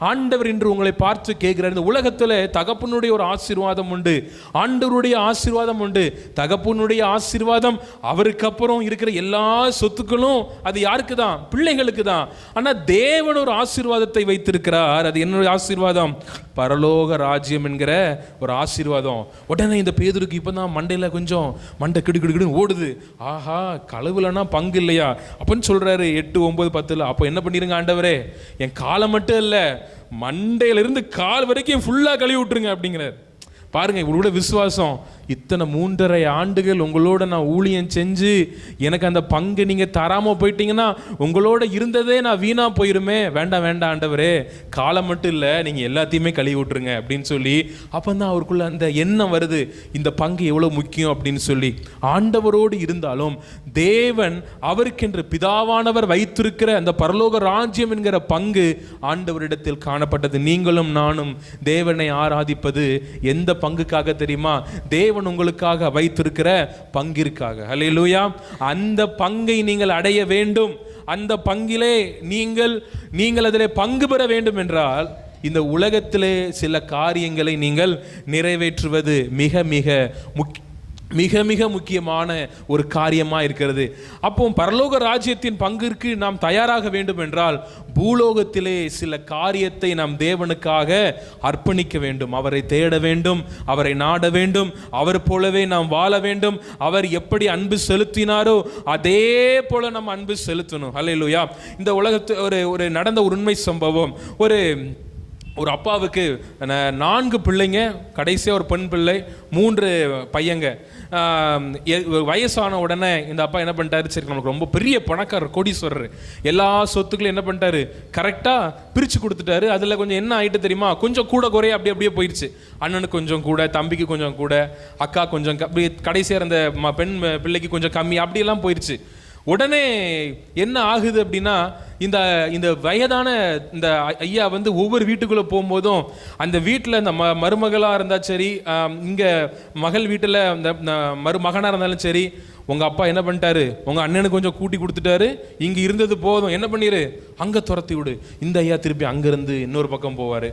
ஆண்டவர் இன்று உங்களை பார்த்து கேட்குறார். இந்த உலகத்தில் தகப்பனுடைய ஒரு ஆசீர்வாதம் உண்டு, ஆண்டவருடைய ஆசீர்வாதம் உண்டு. தகப்பனுடைய ஆசீர்வாதம், அவருக்கு அப்புறம் இருக்கிற எல்லா சொத்துக்களும் அது யாருக்கு தான்? பிள்ளைகளுக்கு தான். ஆனால் தேவன் ஒரு ஆசீர்வாதத்தை வைத்திருக்கிறார். அது என்னுடைய ஆசீர்வாதம், பரலோக ராஜ்யம் என்கிற ஒரு ஆசீர்வாதம். உடனே இந்த பேதுருக்கு இப்போ தான் மண்டையில் கொஞ்சம் மண்டை கிடு ஓடுது. ஆஹா, கழுவுலன்னா பங்கு இல்லையா அப்படின்னு சொல்றாரு 8, 9, 10. அப்போ என்ன பண்ணிருங்க ஆண்டவரே, என் காலை மட்டும் இல்லை, மண்டையிலிருந்து கால் வரைக்கும் ஃபுல்லாக கழுவி விட்டுருங்க அப்படிங்கிறார். பாருங்க, இவரோட விசுவாசம். இத்தனை 3.5 ஆண்டுகள் உங்களோட நான் ஊழியம் செஞ்சு எனக்கு அந்த பங்கு நீங்கள் தராமல் போயிட்டீங்கன்னா உங்களோட இருந்ததே நான் வீணாக போயிருமே. வேண்டாம் ஆண்டவரே, காலம் மட்டும் இல்லை, நீங்கள் எல்லாத்தையுமே கழுவி விட்டுருங்க அப்படின்னு சொல்லி அப்போ தான் அவருக்குள்ள அந்த எண்ணம் வருது, இந்த பங்கு எவ்வளோ முக்கியம் அப்படின்னு சொல்லி. ஆண்டவரோடு இருந்தாலும் தேவன் அவருக்கென்று பிதாவானவர் வைத்திருக்கிற அந்த பரலோக ராஜ்யம் என்கிற பங்கு ஆண்டவரிடத்தில் காணப்பட்டது. நீங்களும் நானும் தேவனை ஆராதிப்பது எந்த பங்குக்காக தெரியுமா? தேவன் உங்களுக்காக வைத்திருக்கிற பங்கிற்காக. ஹல்லேலூயா. அந்த பங்கை நீங்கள் அடைய வேண்டும். அந்த பங்கிலே நீங்கள் அதிலே பங்கு பெற வேண்டும் என்றால் இந்த உலகத்திலே சில காரியங்களை நீங்கள் நிறைவேற்றுவது மிக மிக முக்கியமான ஒரு காரியமாக இருக்கிறது. அப்போ பரலோக ராஜ்யத்தின் பங்கிற்கு நாம் தயாராக வேண்டும் என்றால் பூலோகத்திலே சில காரியத்தை நாம் தேவனுக்காக அர்ப்பணிக்க வேண்டும். அவரை தேட வேண்டும், அவரை நாட வேண்டும், அவர் போலவே நாம் வாழ வேண்டும். அவர் எப்படி அன்பு செலுத்தினாரோ அதே போல நம்ம அன்பு செலுத்தணும். ஹல்லேலூயா. இந்த உலகத்து ஒரு நடந்த ஒரு உண்மை சம்பவம். ஒரு அப்பாவுக்கு 4 பிள்ளைங்க, கடைசியாக ஒரு பெண் பிள்ளை, 3 பையங்க. வயசான உடனே இந்த அப்பா என்ன பண்ணிட்டாரு, சரி நமக்கு ரொம்ப பெரிய பணக்காரர், கோடீஸ்வரர், எல்லா சொத்துக்களையும் என்ன பண்ணிட்டாரு, கரெக்டாக பிரித்து கொடுத்துட்டாரு. அதில் கொஞ்சம் என்ன ஆகிட்டு தெரியுமா, கொஞ்சம் கூட குறைய அப்படியே போயிடுச்சு. அண்ணனுக்கு கொஞ்சம் கூட, தம்பிக்கு கொஞ்சம் கூட, அக்கா கொஞ்சம் கடைசியாக இருந்த பெண் பிள்ளைக்கு கொஞ்சம் கம்மி, அப்படியெல்லாம் போயிடுச்சு. உடனே என்ன ஆகுது அப்படின்னா, இந்த இந்த வயதான இந்த ஐயா ஒவ்வொரு வீட்டுக்குள்ளே போகும்போதும் அந்த வீட்டில் இந்த மருமகளாக இருந்தால் சரி, இங்கே மகள் வீட்டில் அந்த மருமகனாக இருந்தாலும் சரி, உங்கள் அப்பா என்ன பண்ணிட்டாரு, உங்கள் அண்ணனுக்கு கொஞ்சம் கூட்டி கொடுத்துட்டாரு, இங்கே இருந்தது போதும், என்ன பண்ணிடு, அங்கே துரத்தி விடு. இந்த ஐயா திருப்பி அங்கேருந்து இன்னொரு பக்கம் போவார்,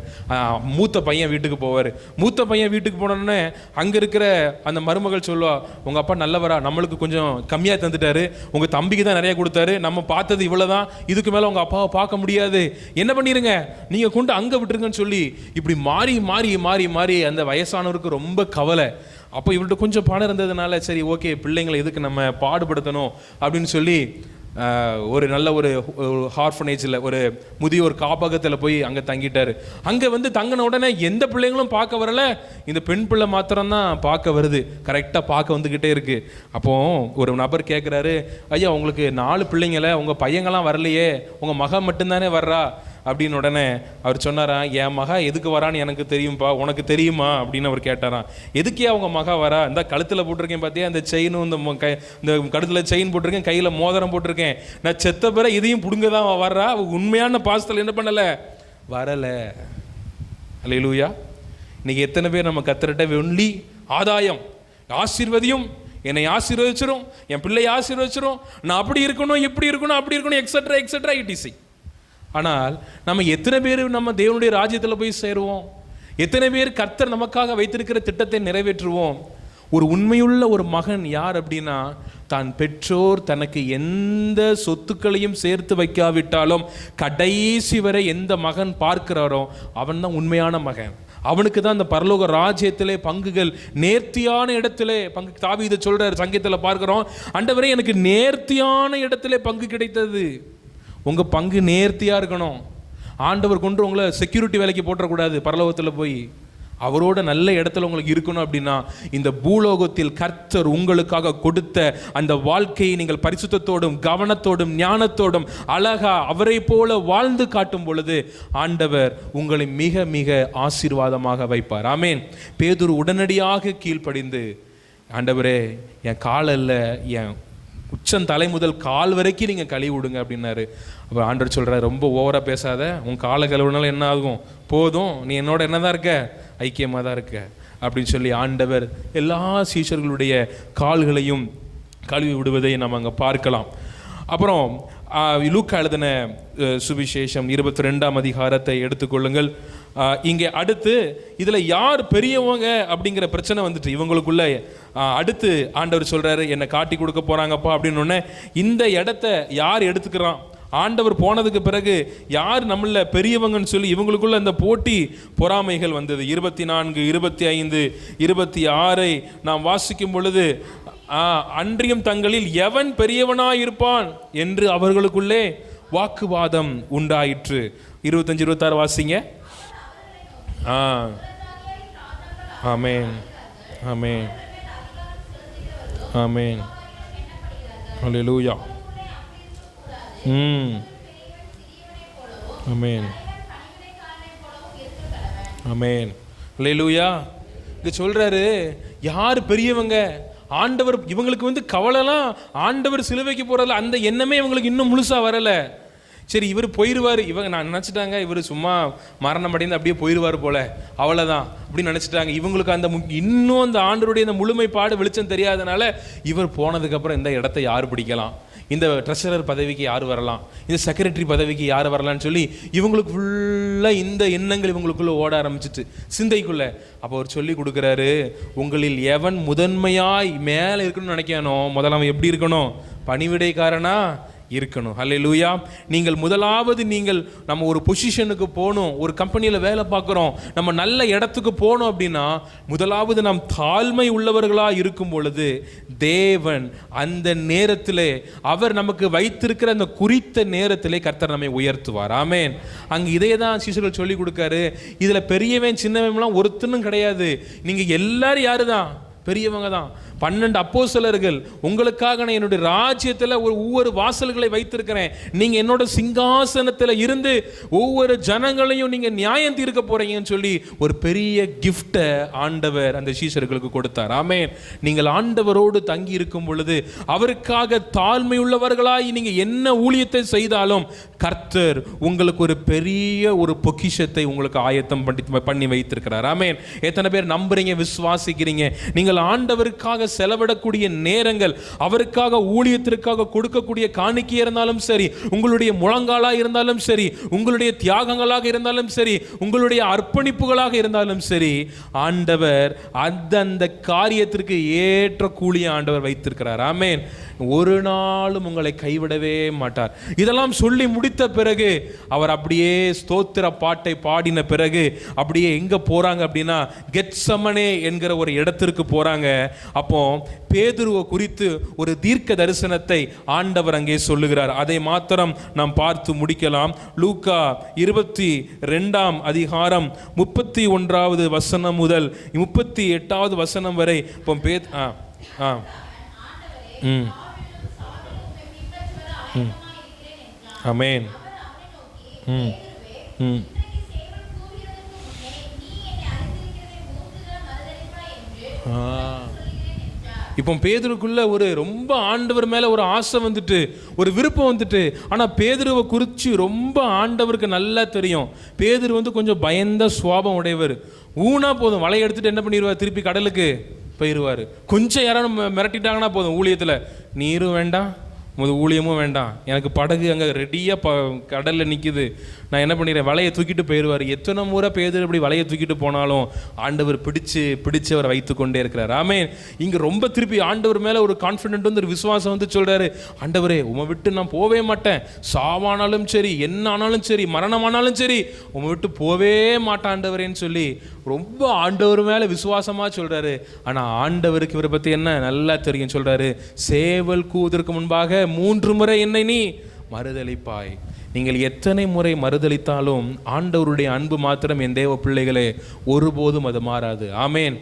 மூத்த பையன் வீட்டுக்கு போவார். மூத்த பையன் வீட்டுக்கு போனோடனே அங்கே இருக்கிற அந்த மருமகள் சொல்லுவா, உங்கள் அப்பா நல்லவரா, நம்மளுக்கு கொஞ்சம் கம்மியாக தந்துட்டாரு, உங்கள் தம்பிக்கு தான் நிறைய கொடுத்தாரு, நம்ம பார்த்தது இவ்வளோதான், இதுக்கு மேலே உங்கள் அப்பாவை பார்க்க முடியாது, என்ன பண்ணிடுங்க, நீங்கள் கொண்டு அங்கே விட்டுருங்கன்னு சொல்லி இப்படி மாறி அந்த வயசானவருக்கு ரொம்ப கவலை. அப்போ இவர்கிட்ட கொஞ்சம் பணம் இருந்ததுனால சரி ஓகே, பிள்ளைங்களை எதுக்கு நம்ம பாடுபடுத்தணும் அப்படின்னு சொல்லி ஒரு நல்ல ஒரு ஹார்ஃபனேஜில், ஒரு முதியோர் காப்பகத்தில் போய் அங்கே தங்கிட்டார். அங்கே தங்கின உடனே எந்த பிள்ளைங்களும் பார்க்க வரலை, இந்த பெண் பிள்ளை மாத்திரம்தான் பார்க்க வருது, கரெக்டாக பார்க்க வந்துக்கிட்டே இருக்குது. அப்போது ஒரு நபர் கேட்குறாரு, ஐயா உங்களுக்கு 4 பிள்ளைங்கள, உங்கள் பையங்கள்லாம் வரலையே, உங்கள் மகன் மட்டும்தானே வர்றா அப்படின்னு. உடனே அவர் சொன்னாராம், என் மகா எதுக்கு வரான்னு எனக்கு தெரியும்ப்பா, உனக்கு தெரியுமா அப்படின்னு அவர் கேட்டாராம். எதுக்கே அவங்க மகா வரா, இந்த கழுத்தில் போட்டிருக்கேன் பார்த்தியா, இந்த செயினும் இந்த கழுத்தில் செயின் போட்டிருக்கேன், கையில் மோதிரம் போட்டிருக்கேன், நான் செத்த பிற இதையும் பிடுங்க தான் வர்றா, உண்மையான பாசத்தில் என்ன பண்ணலை, வரலை. அல்லேலூயா. இன்னைக்கு எத்தனை பேர் நம்ம கர்த்தர்கிட்ட வெள்ளி ஆதாயம், ஆசீர்வதியும், என்னை ஆசீர்வதிச்சிரும், என் பிள்ளையை ஆசீர்வதிச்சிரும், நான் அப்படி இருக்கணும், இப்படி இருக்கணும், அப்படி இருக்கணும், எக்ஸெட்ரா இட்டிசி. ஆனால் நம்ம எத்தனை பேர் நம்ம தேவனுடைய ராஜ்யத்தில் போய் சேருவோம்? எத்தனை பேர் கர்த்தர் நமக்காக வைத்திருக்கிற திட்டத்தை நிறைவேற்றுவோம்? ஒரு உண்மையுள்ள ஒரு மகன் யார் அப்படின்னா, தான் பெற்றோர் தனக்கு எந்த சொத்துக்களையும் சேர்த்து வைக்காவிட்டாலும் கடைசி வரை எந்த மகன் பார்க்கிறாரோ அவன் தான் உண்மையான மகன். அவனுக்கு தான் அந்த பரலோக ராஜ்யத்திலே பங்குகள் நேர்த்தியான இடத்திலே பங்கு. தாவீது சொல்றார், சங்கீதத்தில் பார்க்கிறோம், ஆண்டவரே எனக்கு நேர்த்தியான இடத்திலே பங்கு கிடைத்தது. உங்கள் பங்கு நேர்த்தியாக இருக்கணும். ஆண்டவர் கொண்டு உங்களை செக்யூரிட்டி வேலைக்கு போட்டக்கூடாது பரலோகத்தில் போய். அவரோட நல்ல இடத்துல உங்களுக்கு இருக்கணும் அப்படின்னா இந்த பூலோகத்தில் கர்த்தர் உங்களுக்காக கொடுத்த அந்த வாழ்க்கையை நீங்கள் பரிசுத்தத்தோடும் கவனத்தோடும் ஞானத்தோடும் அழகா அவரை போல வாழ்ந்து காட்டும் பொழுது ஆண்டவர் உங்களை மிக மிக ஆசீர்வாதமாக வைப்பார். ஆமென். பேதுரு உடனடியாக கீழ்ப்படிந்து, ஆண்டவரே என் காலில் என் உச்சம் தலை முதல் கால் வரைக்கும் நீங்கள் கழுவி விடுங்க அப்படின்னாரு. அப்போ ஆண்டவர் சொல்கிறார், ரொம்ப ஓவராக பேசாத, உன் காலை கழுவுனாலும் என்ன ஆகும், போதும், நீ என்னோட என்ன தான் இருக்க, ஐக்கியமாக தான் இருக்க அப்படின்னு சொல்லி ஆண்டவர் எல்லா சீஷர்களுடைய கால்களையும் கழுவி விடுவதை நம்ம அங்கே பார்க்கலாம். அப்புறம் லூக்கா எழுதின சுவிசேஷம் 22ஆம் அதிகாரத்தை எடுத்துக்கொள்ளுங்கள். இங்கே அடுத்து இதில் யார் பெரியவங்க அப்படிங்கிற பிரச்சனை வந்துட்டு இவங்களுக்குள்ள அடுத்து ஆண்டவர் சொல்கிறாரு, என்னை காட்டி கொடுக்க போகிறாங்கப்பா அப்படின்னு. இந்த இடத்த யார் எடுத்துக்கிறான்? ஆண்டவர் போனதுக்கு பிறகு யார் நம்மள பெரியவங்கன்னு சொல்லி இவங்களுக்குள்ள இந்த போட்டி பொறாமைகள் வந்தது. 24, 25, 26 நாம் வாசிக்கும் பொழுது, அன்றியும் தங்களில் எவன் பெரியவனாயிருப்பான் என்று அவர்களுக்குள்ளே வாக்குவாதம் உண்டாயிற்று. 25, 26 வாசிங்க. ஆமென், ஆமென், ஆமென், ஹல்லேலூயா. ஆமென், ஆமென், ஹல்லேலூயா. இங்க சொல்றாரு, யார் பெரியவங்க? ஆண்டவர் இவங்களுக்கு கவலைலாம் ஆண்டவர் சிலுவைக்கு போறதுல அந்த எண்ணமே இவங்களுக்கு இன்னும் முழுசா வரல. சரி, இவர் போயிடுவார், இவங்க நான் நினச்சிட்டாங்க இவர் சும்மா மரணம் அடைந்து அப்படியே போயிடுவார் போல, அவ்வளோதான் அப்படின்னு நினச்சிட்டாங்க. இவங்களுக்கு அந்த இன்னும் அந்த ஆண்டவருடைய அந்த முழுமைப்பாடு வெளிச்சம் தெரியாதனால இவர் போனதுக்கப்புறம் இந்த இடத்த யார் பிடிக்கலாம், இந்த ட்ரெஷரர் பதவிக்கு யார் வரலாம், இந்த செக்ரட்டரி பதவிக்கு யார் வரலான்னு சொல்லி இவங்களுக்கு ஃபுல்லாக இந்த எண்ணங்கள் இவங்களுக்குள்ளே ஓட ஆரம்பிச்சிட்டு சிந்தைக்குள்ளே. அப்போ அவர் சொல்லி கொடுக்குறாரு, உங்களில் எவன் முதன்மையாய் மேலே இருக்கணும்னு நினைக்கானோ முதல்ல அவன் எப்படி இருக்கணும், பணிவிடைக்காரனா இருக்கணும். ஹல்லேலூயா. நீங்கள் முதலாவது நம்ம ஒரு பொசிஷனுக்கு போகணும், ஒரு கம்பெனியில் வேலை பார்க்குறோம், நம்ம நல்ல இடத்துக்கு போகணும் அப்படின்னா முதலாவது நாம் தாழ்மை உள்ளவர்களாக இருக்கும் பொழுது தேவன் அந்த நேரத்திலே அவர் நமக்கு வைத்திருக்கிற அந்த குறித்த நேரத்திலே கர்த்தர் நம்மை உயர்த்துவார். ஆமென். அங்கே இதே தான் சீஷர்கள் சொல்லி கொடுக்காரு. இதில் பெரியவன் சின்னவன்லாம் ஒருத்தனும் கிடையாது, நீங்கள் எல்லாரும் யாரு தான் பெரியவங்க தான். 12 அப்போஸ்தலர்கள், உங்களுக்காக நான் என்னுடைய ராஜ்யத்தில் ஒவ்வொரு வாசல்களை வைத்திருக்கிறேன், நீங்கள் என்னோட சிங்காசனத்தில் இருந்து ஒவ்வொரு ஜனங்களையும் நீங்கள் நியாயம் தீர்க்க போறீங்கன்னு சொல்லி ஒரு பெரிய கிஃப்டை ஆண்டவர் அந்த சீஷர்களுக்கு கொடுத்தார். ஆமென். நீங்கள் ஆண்டவரோடு தங்கி இருக்கும் பொழுது அவருக்காக தாழ்மை உள்ளவர்களாய் நீங்கள் என்ன ஊழியத்தை செய்தாலும் கர்த்தர் உங்களுக்கு ஒரு பெரிய ஒரு பொக்கிஷத்தை உங்களுக்கு ஆயத்தம் பண்ணி வைத்திருக்கிறார். ஆமென். எத்தனை பேர் நம்புறீங்க, விசுவாசிக்கிறீங்க? நீங்கள் ஆண்டவருக்காக செலவிடக்கூடிய நேரங்கள், அவருக்காக ஊழியத்திற்காக கொடுக்கக்கூடிய காணிக்கை இருந்தாலும் சரி, உங்களுடைய முழங்காலாக இருந்தாலும் சரி, உங்களுடைய தியாகங்களாக இருந்தாலும் சரி, உங்களுடைய அர்ப்பணிப்புகளாக இருந்தாலும் சரி, ஆண்டவர் அந்த காரியத்திற்கு ஏற்ற கூலியை ஆண்டவர் வைத்திருக்கிறார். ஆமென். ஒரு நாளும் உங்களை கைவிடவே மாட்டார். இதெல்லாம் சொல்லி முடித்த பிறகு அவர் அப்படியே ஸ்தோத்திர பாட்டை பாடின பிறகு அப்படியே எங்க போறாங்க அப்படின்னா கெத்சமனே என்கிற ஒரு இடத்திற்கு போறாங்க. அப்போ பேதுருவை குறித்து ஒரு தீர்க்க தரிசனத்தை ஆண்டவர் அங்கே சொல்லுகிறார். அதை மாத்திரம் நாம் பார்த்து முடிக்கலாம். லூக்கா 22ஆம் அதிகாரம் 31வது வசனம் முதல் 38வது வசனம் வரை. இப்போ ஆமென். இப்போ பேதுருக்குள்ள ஒரு ரொம்ப ஆண்டவர் மேல ஒரு ஆசை வந்துட்டு, ஒரு விருப்பம் வந்துட்டு. ஆனா பேதுருவை குறித்து ரொம்ப ஆண்டவருக்கு நல்லா தெரியும். பேதுரு கொஞ்சம் பயந்த சுவாபம் உடையவர். ஊனா போதும் வலையை எடுத்துட்டு என்ன பண்ணிடுவார், திருப்பி கடலுக்கு போயிடுவார். கொஞ்சம் யாரும் மிரட்டிட்டாங்கன்னா போதும், ஊழியத்தில் நீரும் வேண்டாம், ஊழியமும் வேண்டாம், எனக்கு படகு அங்கே ரெடியாக கடலில் நிற்கிது, நான் என்ன பண்ணிடுறேன், வலையை தூக்கிட்டு போயிடுவார். எத்தனை முறை பேதுரு இப்படி வலையை தூக்கிட்டு போனாலும் ஆண்டவர் பிடிச்சு அவர் வைத்து கொண்டே இருக்கிறார். ஆமென். இங்கே ரொம்ப திருப்பி ஆண்டவர் மேலே ஒரு கான்ஃபிடென்ட் ஒரு விசுவாசம் சொல்கிறாரு, ஆண்டவரே உம்மை விட்டு நான் போவே மாட்டேன், சாவானாலும் சரி, என்ன ஆனாலும் சரி, மரணமானாலும் சரி, உம்மை விட்டு போவே மாட்டேன் ஆண்டவரேன்னு சொல்லி ரொம்ப ஆண்டவர் மேலே விசுவாசமாக சொல்கிறாரு. ஆனால் ஆண்டவருக்கு இவரை பற்றி என்ன நல்லா தெரியும். சொல்கிறாரு, சேவல் கூவதற்கு முன்பாக 3 முறை என்னை நீ மறுதலிப்பாய். நீங்கள் எத்தனை முறை மறுதளித்தாலும் ஆண்டவருடைய அன்பு மாத்திரம் என் தேவ பிள்ளைகளே ஒருபோதும் அது மாறாது. ஆமேன்.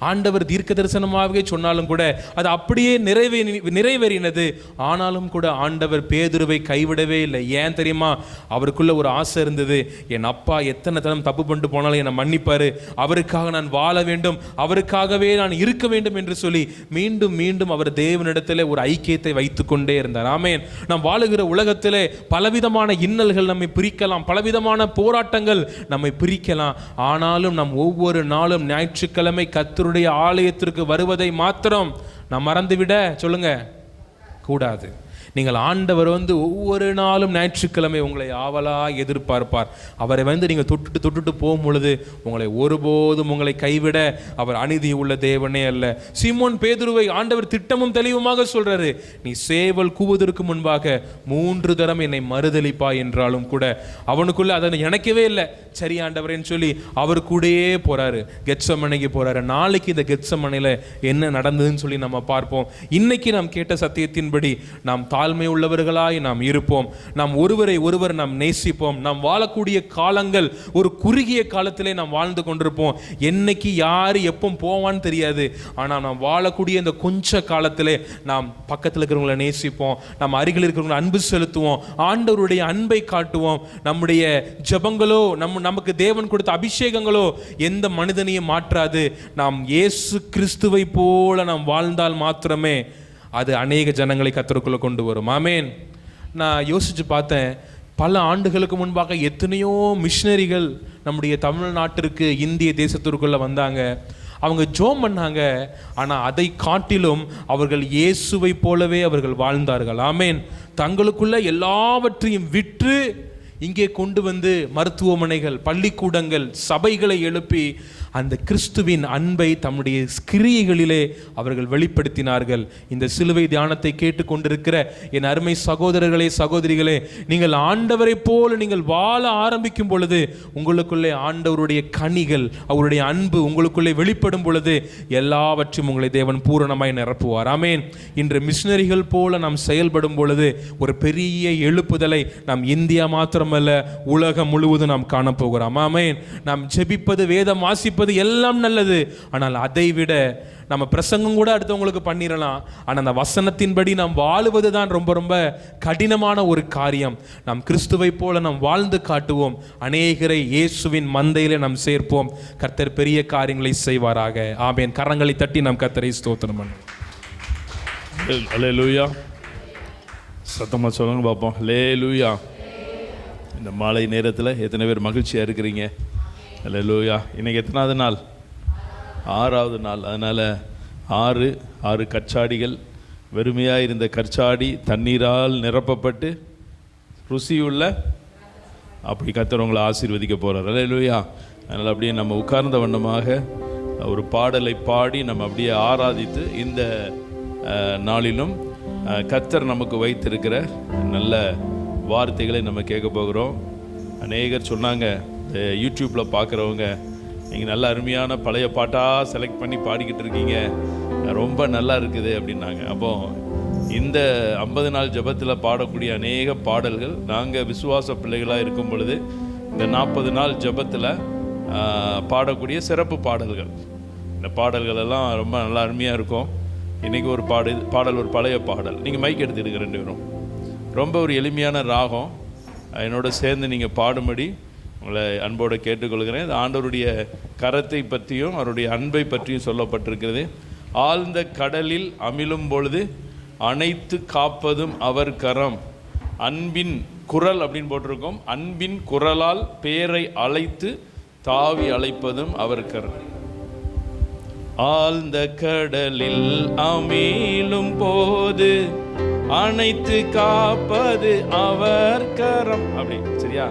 ஆண்டவர் தீர்க்க தரிசனமாகவே சொன்னாலும் கூட அது அப்படியே நிறைவேறினது. ஆனாலும் கூட ஆண்டவர் பேதுருவை கைவிடவே இல்லை. ஏன் தெரியுமா? அவருக்குள்ள ஒரு ஆசை இருந்தது. என் அப்பா எத்தனை தரம் தப்பு பண்ணிட்டு போனாலும் என்னை மன்னிப்பாரு, அவருக்காக நான் வாழ வேண்டும், அவருக்காகவே நான் இருக்க வேண்டும் என்று சொல்லி மீண்டும் மீண்டும் அவர் தேவனிடத்திலே ஒரு ஐக்கியத்தை வைத்துக் கொண்டே இருந்தார். ஆமேன். நாம் வாழுகிற உலகத்திலே பலவிதமான இன்னல்கள் நம்மை பிரிக்கலாம், பலவிதமான போராட்டங்கள் நம்மை பிரிக்கலாம். ஆனாலும் நாம் ஒவ்வொரு நாளும் ஞாயிற்றுக்கிழமை கர்த்தருடைய ஆலயத்திற்கு வருவதை மாத்திரம் நாம் மறந்துவிட சொல்லுங்க கூடாது. நீங்கள் ஆண்டவர் ஒவ்வொரு நாளும் ஞாயிற்றுக்கிழமை உங்களை ஆவலா எதிர்பார்ப்பார். அவரை நீங்கள் தொட்டுட்டு போகும் பொழுது உங்களை ஒருபோதும் உங்களை கைவிட அவர் அநீதி உள்ள தேவனே அல்ல. சீமோன் பேதுருவை ஆண்டவர் திட்டமும் தெளிவுமாக சொல்றாரு, நீ சேவல் கூவுவதற்கு முன்பாக 3 தரம் என்னை மறுதலிப்பா என்றாலும் கூட அவனுக்குள்ள அதை நினைக்கவே இல்லை. சரி ஆண்டவரேன்னு சொல்லி அவர் கூடயே போறாரு, கெத்சமனைக்கு போறாரு. நாளைக்கு இந்த கெத்சமனையில என்ன நடந்ததுன்னு சொல்லி நம்ம பார்ப்போம். இன்னைக்கு நாம் கேட்ட சத்தியத்தின்படி நாம் தாழ்மை உள்ளவர்களாய் நாம் இருப்போம். நாம் ஒருவரை ஒருவர் நாம் நேசிப்போம். நாம் வாழக்கூடிய காலங்கள் ஒரு குறுகிய காலத்திலே நாம் வாழ்ந்து கொண்டிருப்போம். என்னைக்கு யாரு எப்போ போவான்னு தெரியாது. ஆனால் நாம் வாழக்கூடிய இந்த கொஞ்ச காலத்திலே நாம் பக்கத்தில் இருக்கிறவங்களை நேசிப்போம், நம்ம அருகில் இருக்கிறவங்களை அன்பு செலுத்துவோம், ஆண்டவருடைய அன்பை காட்டுவோம். நம்முடைய ஜெபங்களோ நமக்கு தேவன் கொடுத்த அபிஷேகங்களோ எந்த மனிதனையும் மாற்றாது. நாம் இயேசு கிறிஸ்துவை போல நாம் வாழ்ந்தால் மாத்திரமே அது அநேக ஜனங்களை கர்த்தருக்குள்ள கொண்டு வரும். ஆமேன். நான் யோசிச்சு பார்த்தேன், பல ஆண்டுகளுக்கு முன்பாக எத்தனையோ மிஷனரிகள் நம்முடைய தமிழ்நாட்டிற்கு இந்திய தேசத்திற்குள்ள வந்தாங்க. அவங்க ஜோம் பண்ணாங்க. ஆனால் அதை காட்டிலும் அவர்கள் இயேசுவை போலவே அவர்கள் வாழ்ந்தார்கள். ஆமேன். தங்களுக்குள்ள எல்லாவற்றையும் விற்று இங்கே கொண்டு வந்து மருத்துவமனைகள், பள்ளிக்கூடங்கள், சபைகளை எழுப்பி அந்த கிறிஸ்துவின் அன்பை தம்முடைய கிரியைகளிலே அவர்கள் வெளிப்படுத்தினார்கள். இந்த சிலுவை தியானத்தை கேட்டுக்கொண்டிருக்கிற என் அருமை சகோதரர்களே, சகோதரிகளே, நீங்கள் ஆண்டவரை போல நீங்கள் வாழ ஆரம்பிக்கும் பொழுது உங்களுக்குள்ளே ஆண்டவருடைய கனிகள், அவருடைய அன்பு உங்களுக்குள்ளே வெளிப்படும் பொழுது எல்லாவற்றையும் உங்களை தேவன் பூரணமாய் நிரப்புவார். ஆமேன். இன்று மிஷனரிகள் போல நாம் செயல்படும் பொழுது ஒரு பெரிய எழுப்புதலை நாம் இந்தியா மாத்திரமல்ல உலகம் முழுவதும் நாம் காணப்போகிறோம். ஆமேன். நாம் ஜெபிப்பது, வேதம் வாசிப்பது எல்லாம் நல்லது. ஆனால் அதை விட நம்ம பிரசங்கம் கூட அடுத்தவங்களுக்கு பண்ணிடலாம். ஆனால் அந்த வசனத்தின்படி நாம் வாழுவது தான் ரொம்ப ரொம்ப கடினமான ஒரு காரியம். நாம் கிறிஸ்துவை போல நாம் வாழ்ந்து காட்டுவோம். அநேகரை இயேசுவின் மந்தையிலே நாம் சேர்ப்போம். கர்த்தர் பெரிய காரியங்களை செய்வாராக. ஆமென். கரங்களை தட்டி நாம் கர்த்தரை ஸ்தோத்திரம் பண்ணுவோம். அல்லேலூயா. சத்தமாக சொல்லுங்க பார்ப்போம். அல்லேலூயா. இந்த மாலை நேரத்தில் எத்தனை பேர் மகிழ்ச்சியாக இருக்கிறீங்க? அல்லேலூயா. இன்றைக்கி எத்தனாவது நாள்? 6வது நாள். அதனால் 6 கற்சாடிகள், வெறுமையாக இருந்த கற்சாடி தண்ணீரால் நிரப்பப்பட்டு ருசியுள்ள அப்படி கர்த்தர் உங்களை ஆசீர்வதிக்க போகிறார். அல்லேலூயா. அதனால் அப்படியே நம்ம உட்கார்ந்த வண்ணமாக ஒரு பாடலை பாடி நம்ம அப்படியே ஆராதித்து இந்த நாளிலும் கர்த்தர் நமக்கு வைத்திருக்கிற நல்ல வார்த்தைகளை நம்ம கேட்க போகிறோம். அநேகர் சொன்னாங்க, யூடியூப்பில் பார்க்குறவங்க, நீங்கள் நல்ல அருமையான பழைய பாட்டாக செலக்ட் பண்ணி பாடிக்கிட்டு இருக்கீங்க, ரொம்ப நல்லா இருக்குது அப்படின்னாங்க. அப்போது இந்த 50 நாள் ஜெபத்தில் பாடக்கூடிய அநேக பாடல்கள் நாங்கள் விசுவாச பிள்ளைகளாக இருக்கும் பொழுது இந்த 40 நாள் ஜெபத்தில் பாடக்கூடிய சிறப்பு பாடல்கள். இந்த பாடல்கள் எல்லாம் ரொம்ப நல்லா அருமையாக இருக்கும். இன்றைக்கி ஒரு பாடல் ஒரு பழைய பாடல். நீங்கள் மைக் எடுத்துக்கிட்டு 2 பேரும் ரொம்ப ஒரு எளிமையான ராகம், என்னோட சேர்ந்து நீங்கள் பாடும்படி உங்களை அன்போடு கேட்டுக்கொள்கிறேன். இது ஆண்டவருடைய கரத்தை பற்றியும் அவருடைய அன்பை பற்றியும் சொல்லப்பட்டிருக்கிறது. ஆழ்ந்த கடலில் அமிழும் பொழுது அனைத்து காப்பதும் அவர் கரம், அன்பின் குரல் அப்படின்னு போட்டிருக்கோம். அன்பின் குரலால் பேரை அழைத்து தாவி அழைப்பதும் அவர் கரம். ஆழ்ந்த கடலில் அமிழும் போது அனைத்து காப்பது அவர் கரம். அப்படி சரியா?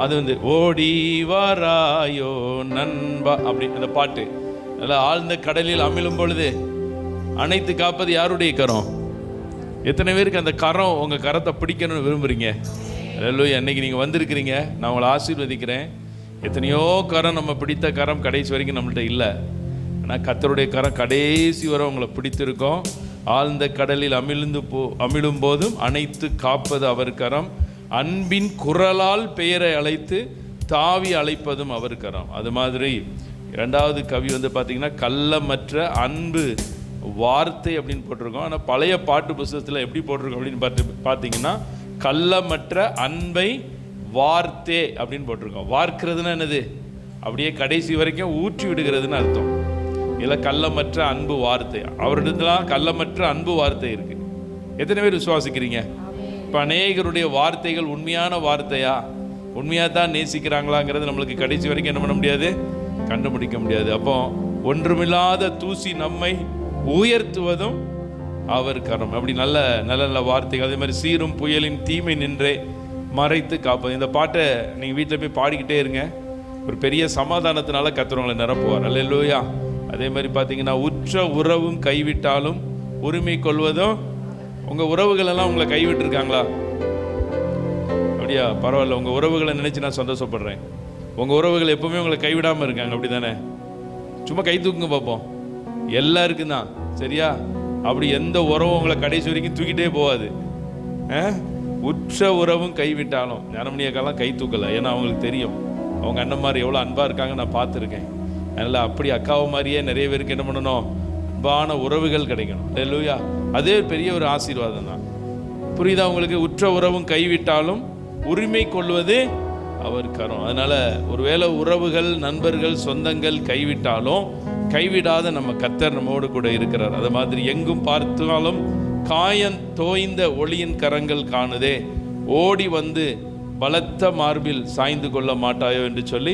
அது ஓடி வாராயோ நண்பா, அப்படி அந்த பாட்டு. நல்லா ஆழ்ந்த கடலில் அமிழும் பொழுது அனைத்து காப்பது யாருடைய கரம்? எத்தனை பேருக்கு அந்த கரம் உங்கள் கரத்தை பிடிக்கணும்னு விரும்புகிறீங்க? அல்லேலூயா. அன்னைக்கு நீங்கள் வந்திருக்கிறீங்க, நான் உங்களை ஆசீர்வதிக்கிறேன். எத்தனையோ கரம், நம்ம பிடித்த கரம் கடைசி வரைக்கும் நம்மள்கிட்ட இல்லை. ஆனால் கர்த்தருடைய கரம் கடைசி வரை உங்களை பிடித்திருக்கோம். ஆழ்ந்த கடலில் அமிழும் போதும் அனைத்து காப்பது அவர் கரம், அன்பின் குரலால் பெயரை அழைத்து தாவி அழைப்பதும் அவர் கரம். அது மாதிரி இரண்டாவது கவி வந்து பார்த்தீங்கன்னா கள்ளமற்ற அன்பு வார்த்தை அப்படின்னு போட்டிருக்கோம். ஆனால் பழைய பாட்டு புத்தகத்தில் எப்படி போட்டிருக்கோம் அப்படின்னு பார்த்தீங்கன்னா கள்ளமற்ற அன்பை வார்த்தே அப்படின்னு போட்டிருக்கோம். வார்க்கிறதுனா என்னது? அப்படியே கடைசி வரைக்கும் ஊற்றி விடுகிறதுன்னு அர்த்தம். இல்லை கள்ளமற்ற அன்பு வார்த்தை, அவரிடத்துலாம் கள்ளமற்ற அன்பு வார்த்தை இருக்கு. எத்தனை பேர் விசுவாசிக்கிறீங்க? இப்போ அநேகருடைய வார்த்தைகள் உண்மையான வார்த்தையா, உண்மையாக தான் நேசிக்கிறாங்களாங்கிறது நம்மளுக்கு கடைசி வரைக்கும் என்ன பண்ண முடியாது, கண்டுபிடிக்க முடியாது. அப்போ ஒன்றுமில்லாத தூசி நம்மை உயர்த்துவதும் அவர் கரம். அப்படி நல்ல நல்ல நல்ல வார்த்தைகள். அதே மாதிரி சீரும் புயலின் தீமை நின்றே மறைத்து காப்பது. இந்த பாட்டை நீங்கள் வீட்டில் போய் பாடிக்கிட்டே இருங்க. ஒரு பெரிய சமாதானத்தினால கர்த்தர் நிரப்புவார். அல்லேலூயா. அதே மாதிரி பார்த்தீங்கன்னா உற்ற உறவும் கைவிட்டாலும் உரிமை கொள்வதும். உங்கள் உறவுகள் எல்லாம் உங்களை கைவிட்டுருக்காங்களா? அப்படியா? பரவாயில்ல. உங்கள் உறவுகளை நினச்சி நான் சந்தோஷப்படுறேன். உங்கள் உறவுகள் எப்பவுமே உங்களை கைவிடாமல் இருக்காங்க, அப்படி தானே? சும்மா கை தூக்குங்க பார்ப்போம். எல்லாருக்கும் தான், சரியா? அப்படி எந்த உறவும் உங்களை கடைசி வரைக்கும் தூக்கிட்டே போகாது. உற்ற உறவும் கைவிட்டாலும் ஞானமணியக்காலாம் கை தூக்கலை. ஏன்னா அவங்களுக்கு தெரியும் அவங்க அண்ணன் மாதிரி எவ்வளோ அன்பாக இருக்காங்க, நான் பார்த்துருக்கேன். அதனால் அப்படி அக்காவை மாதிரியே நிறைய பேருக்கு என்ன பண்ணணும், அன்பான உறவுகள் கிடைக்கணும். அல்லேலூயா. அதே பெரிய ஒரு ஆசீர்வாதம் தான். புரியுதா உங்களுக்கு? உற்ற உறவும் கைவிட்டாலும் உரிமை கொள்வது அவர் கரம். அதனால் ஒருவேளை உறவுகள், நண்பர்கள், சொந்தங்கள் கைவிட்டாலும் கைவிடாத நம்ம கர்த்தர் நம்மோடு கூட இருக்கிறார். அது மாதிரி எங்கும் பார்த்தாலும் காயம் தோய்ந்த ஒளியின் கரங்கள் காணுதே, ஓடி வந்து பலத்த மார்பில் சாய்ந்து கொள்ள மாட்டாயோ என்று சொல்லி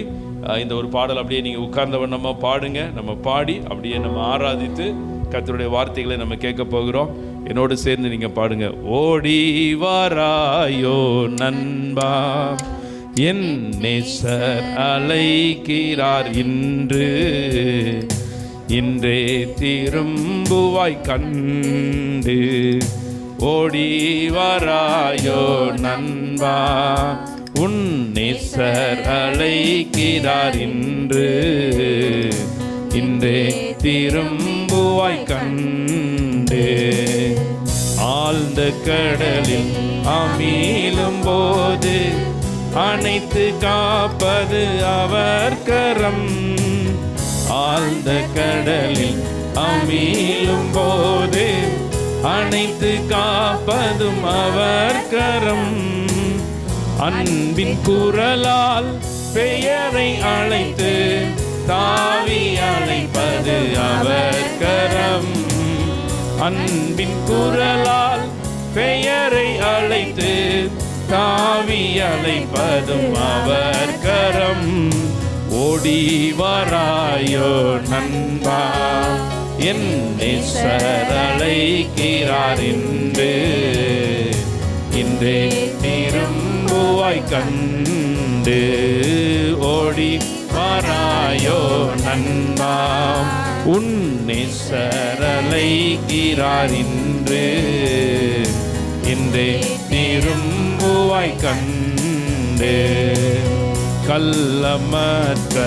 இந்த ஒரு பாடல் அப்படியே நீங்கள் உட்கார்ந்த வண்ணமாக பாடுங்க. நம்ம பாடி அப்படியே நம்ம ஆராதித்து கர்த்தருடைய வார்த்தைகளை நம்ம கேட்க போகிறோம். என்னோடு சேர்ந்து நீங்கள் பாடுங்க. ஓடி வாராயோ நண்பா, என் நேசர் அழைக்கிறார் இன்று, இன்றே திரும்புவாய் கண்டு. ஓடி வாராயோ நண்பா, உன் நேசர் அழைக்கிறார் இன்று, இன்றே திரும்புவாய் கண்டு. ஆழ்ந்த கடலில் அமிழும் போது அணைத்து காப்பது அவர் கரம். ஆழ்ந்த கடலில் அமிழும் போது அணைத்து காப்பதும் அவர் கரம். அன்பின் குரலால் பெயரை அழைத்து தாவி அழைப்பது அவர் கரம். அன்பின் குரலால் பெயரை அழைத்து தாவி அழைப்பதும் அவர் கரம். ஓடி வாராயோ நண்பா, என் நேசர் அழைக்கிறார் இன்று, இன்றே திரும்புவாய் கண்டு. ஓடி வாராயோ நண்பா, உன் நேசர் அழைக்கிறார் இன்று, இன்றே திரும்புவாய் கண்டு. கள்ளமற்ற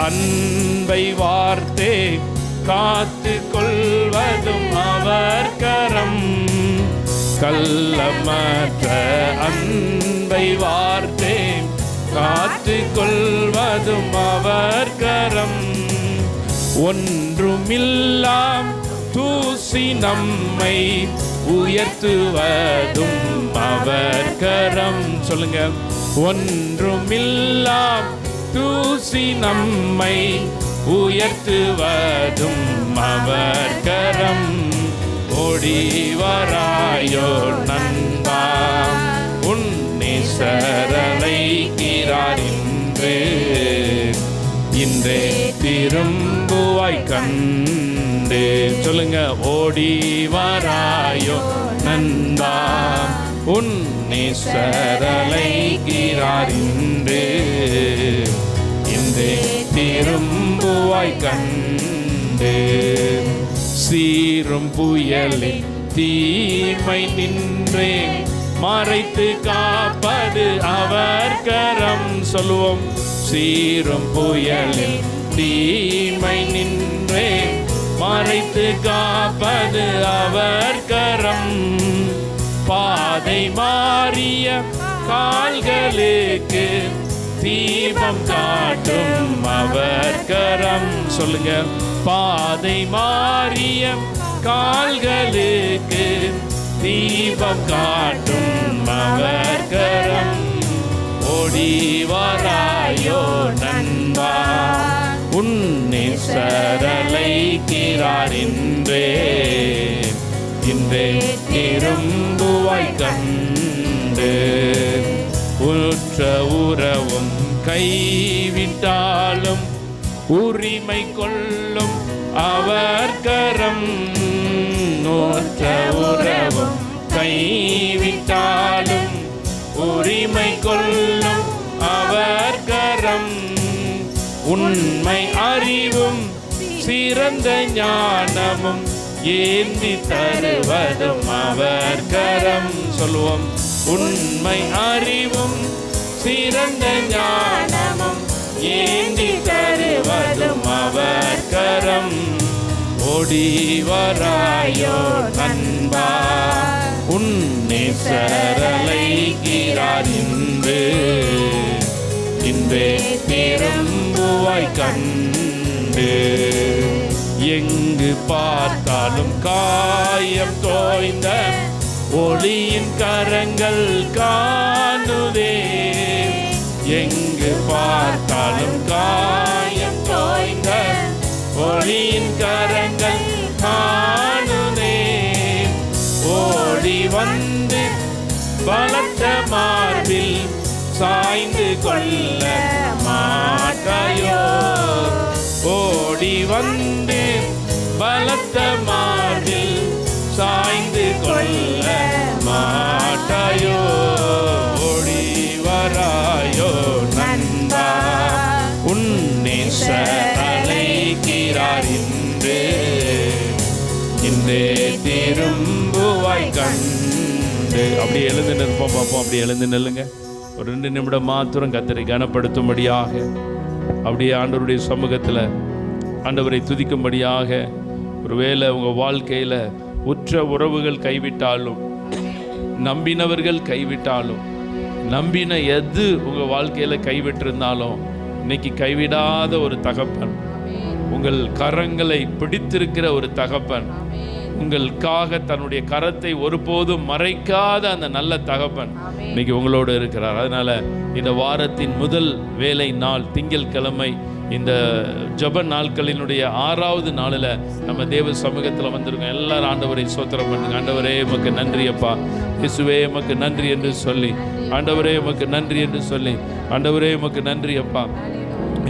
அன்பை வார்த்தே காத்து கொள்வதும் அவர் கரம். கள்ளமற்ற அன்பை வார்த்தே காத்து கொள்வதும் அவர் கரம். ஒன்றுமில்லாம் தூசி நம்மை உயர்த்துவதும் அவர் கரம். சொல்லுங்க. ஒன்றுமில்லாம் தூசி நம்மை உயர்த்துவதும் அவர் கரம். ஓடி வாராயோ நண்பா, உன் நேசர் அழைக்கிறார் இன்று, இன்றே திரும்புவாய் கண்டு. சொல்லுங்க. ஓடி வாராயோ நண்பா, உன் நேசர் அழைக்கிறார் இன்று, இன்றே திரும்புவாய் கண்டு. சீரும் புயலின் தீமை நின்றே மறைத்து காப்பது அவர் கரம். சொல்லுவோம். சீரும் புயலில் தீமை நின்றே மறைத்து காப்பது அவர் கரம். பாதை மாறிய கால்களுக்கு தீபம் காட்டும் அவர் கரம். சொல்லுங்க. பாதை மாறிய கால்களுக்கு தீபம் காட்டும் அவர் கரம். ஓடி வராயோ நண்பா, உன்னை சரளைக்கிறார் இன்றே திரும்புவாய் கண்டு. உற்ற உறவும் கைவிட்டாலும் உரிமை கொள்ளும் அவர் கரம். உற்ற உறவும் கைவிட்டாலும் உரிமை கொள்ளும் அவர் கரம். உண்மை அறிவும் சிறந்த ஞானமும் ஏந்தி தருவதும் அவர் கரம். சொல்லுவோம். உண்மை அறிவும் சிறந்த ஞானமும் ஏந்தி தருவதும் அவர் கரம். ஓடி வராயோ நண்பா, உன்னை சரளைக்கிறார் இன்றே திரும்புவாய் கண்டு. எங்கு பார்த்தாலும் காயம் தோய்ந்த ஒளியின் கரங்கள் காணுதே. எங்கு பார்த்தாலும் காயம் தோய்ந்த ஒளியின் கரங்கள் காணுதே. ஓடி வந்து பலத்த மார்பில் சாய்ந்து கொள்ள மாட்டாயோ. ஓடி வந்து பலத்த மார்பில் சாய்ந்து கொள்ள மாட்டாயோ. ஓடி வராயோ நண்பா, உன்னை சரளைக்கிறார் இன்றே திரும்புவாய் கண்டு. அப்படியே எழுந்து நிற்போம் பார்ப்போம். அப்படியே எழுந்து நில்லுங்க. ஒரு 2 நிமிடம் மாத்திரம் கர்த்தரை கனப்படுத்தும்படியாக அப்படியே ஆண்டவருடைய சமூகத்தில் ஆண்டவரை துதிக்கும்படியாக. ஒருவேளை உங்கள் வாழ்க்கையில் உற்ற உறவுகள் கைவிட்டாலும், நம்பினவர்கள் கைவிட்டாலும், நம்பின எது உங்கள் வாழ்க்கையில் கைவிட்டிருந்தாலும், இன்னைக்கு கைவிடாத ஒரு தகப்பன், உங்கள் கரங்களை பிடித்திருக்கிற ஒரு தகப்பன், உங்களுக்காக தன்னுடைய கரத்தை ஒருபோதும் மறைக்காத அந்த நல்ல தகப்பன் இன்னைக்கு உங்களோடு இருக்கிறார். அதனால இந்த வாரத்தின் முதல் வேலை நாள் திங்கட்கிழமை, இந்த ஜெப நாட்களினுடைய 6வது நாளில் நம்ம தேவ சமூகத்தில் வந்திருக்கோம். எல்லாரும் ஆண்டவரை ஸ்தோத்திரம் பண்ணுங்க. ஆண்டவரே உமக்கு நன்றி அப்பா, இயேசுவே உமக்கு நன்றி என்று சொல்லி, ஆண்டவரே உமக்கு நன்றி என்று சொல்லி, ஆண்டவரே உமக்கு நன்றி அப்பா.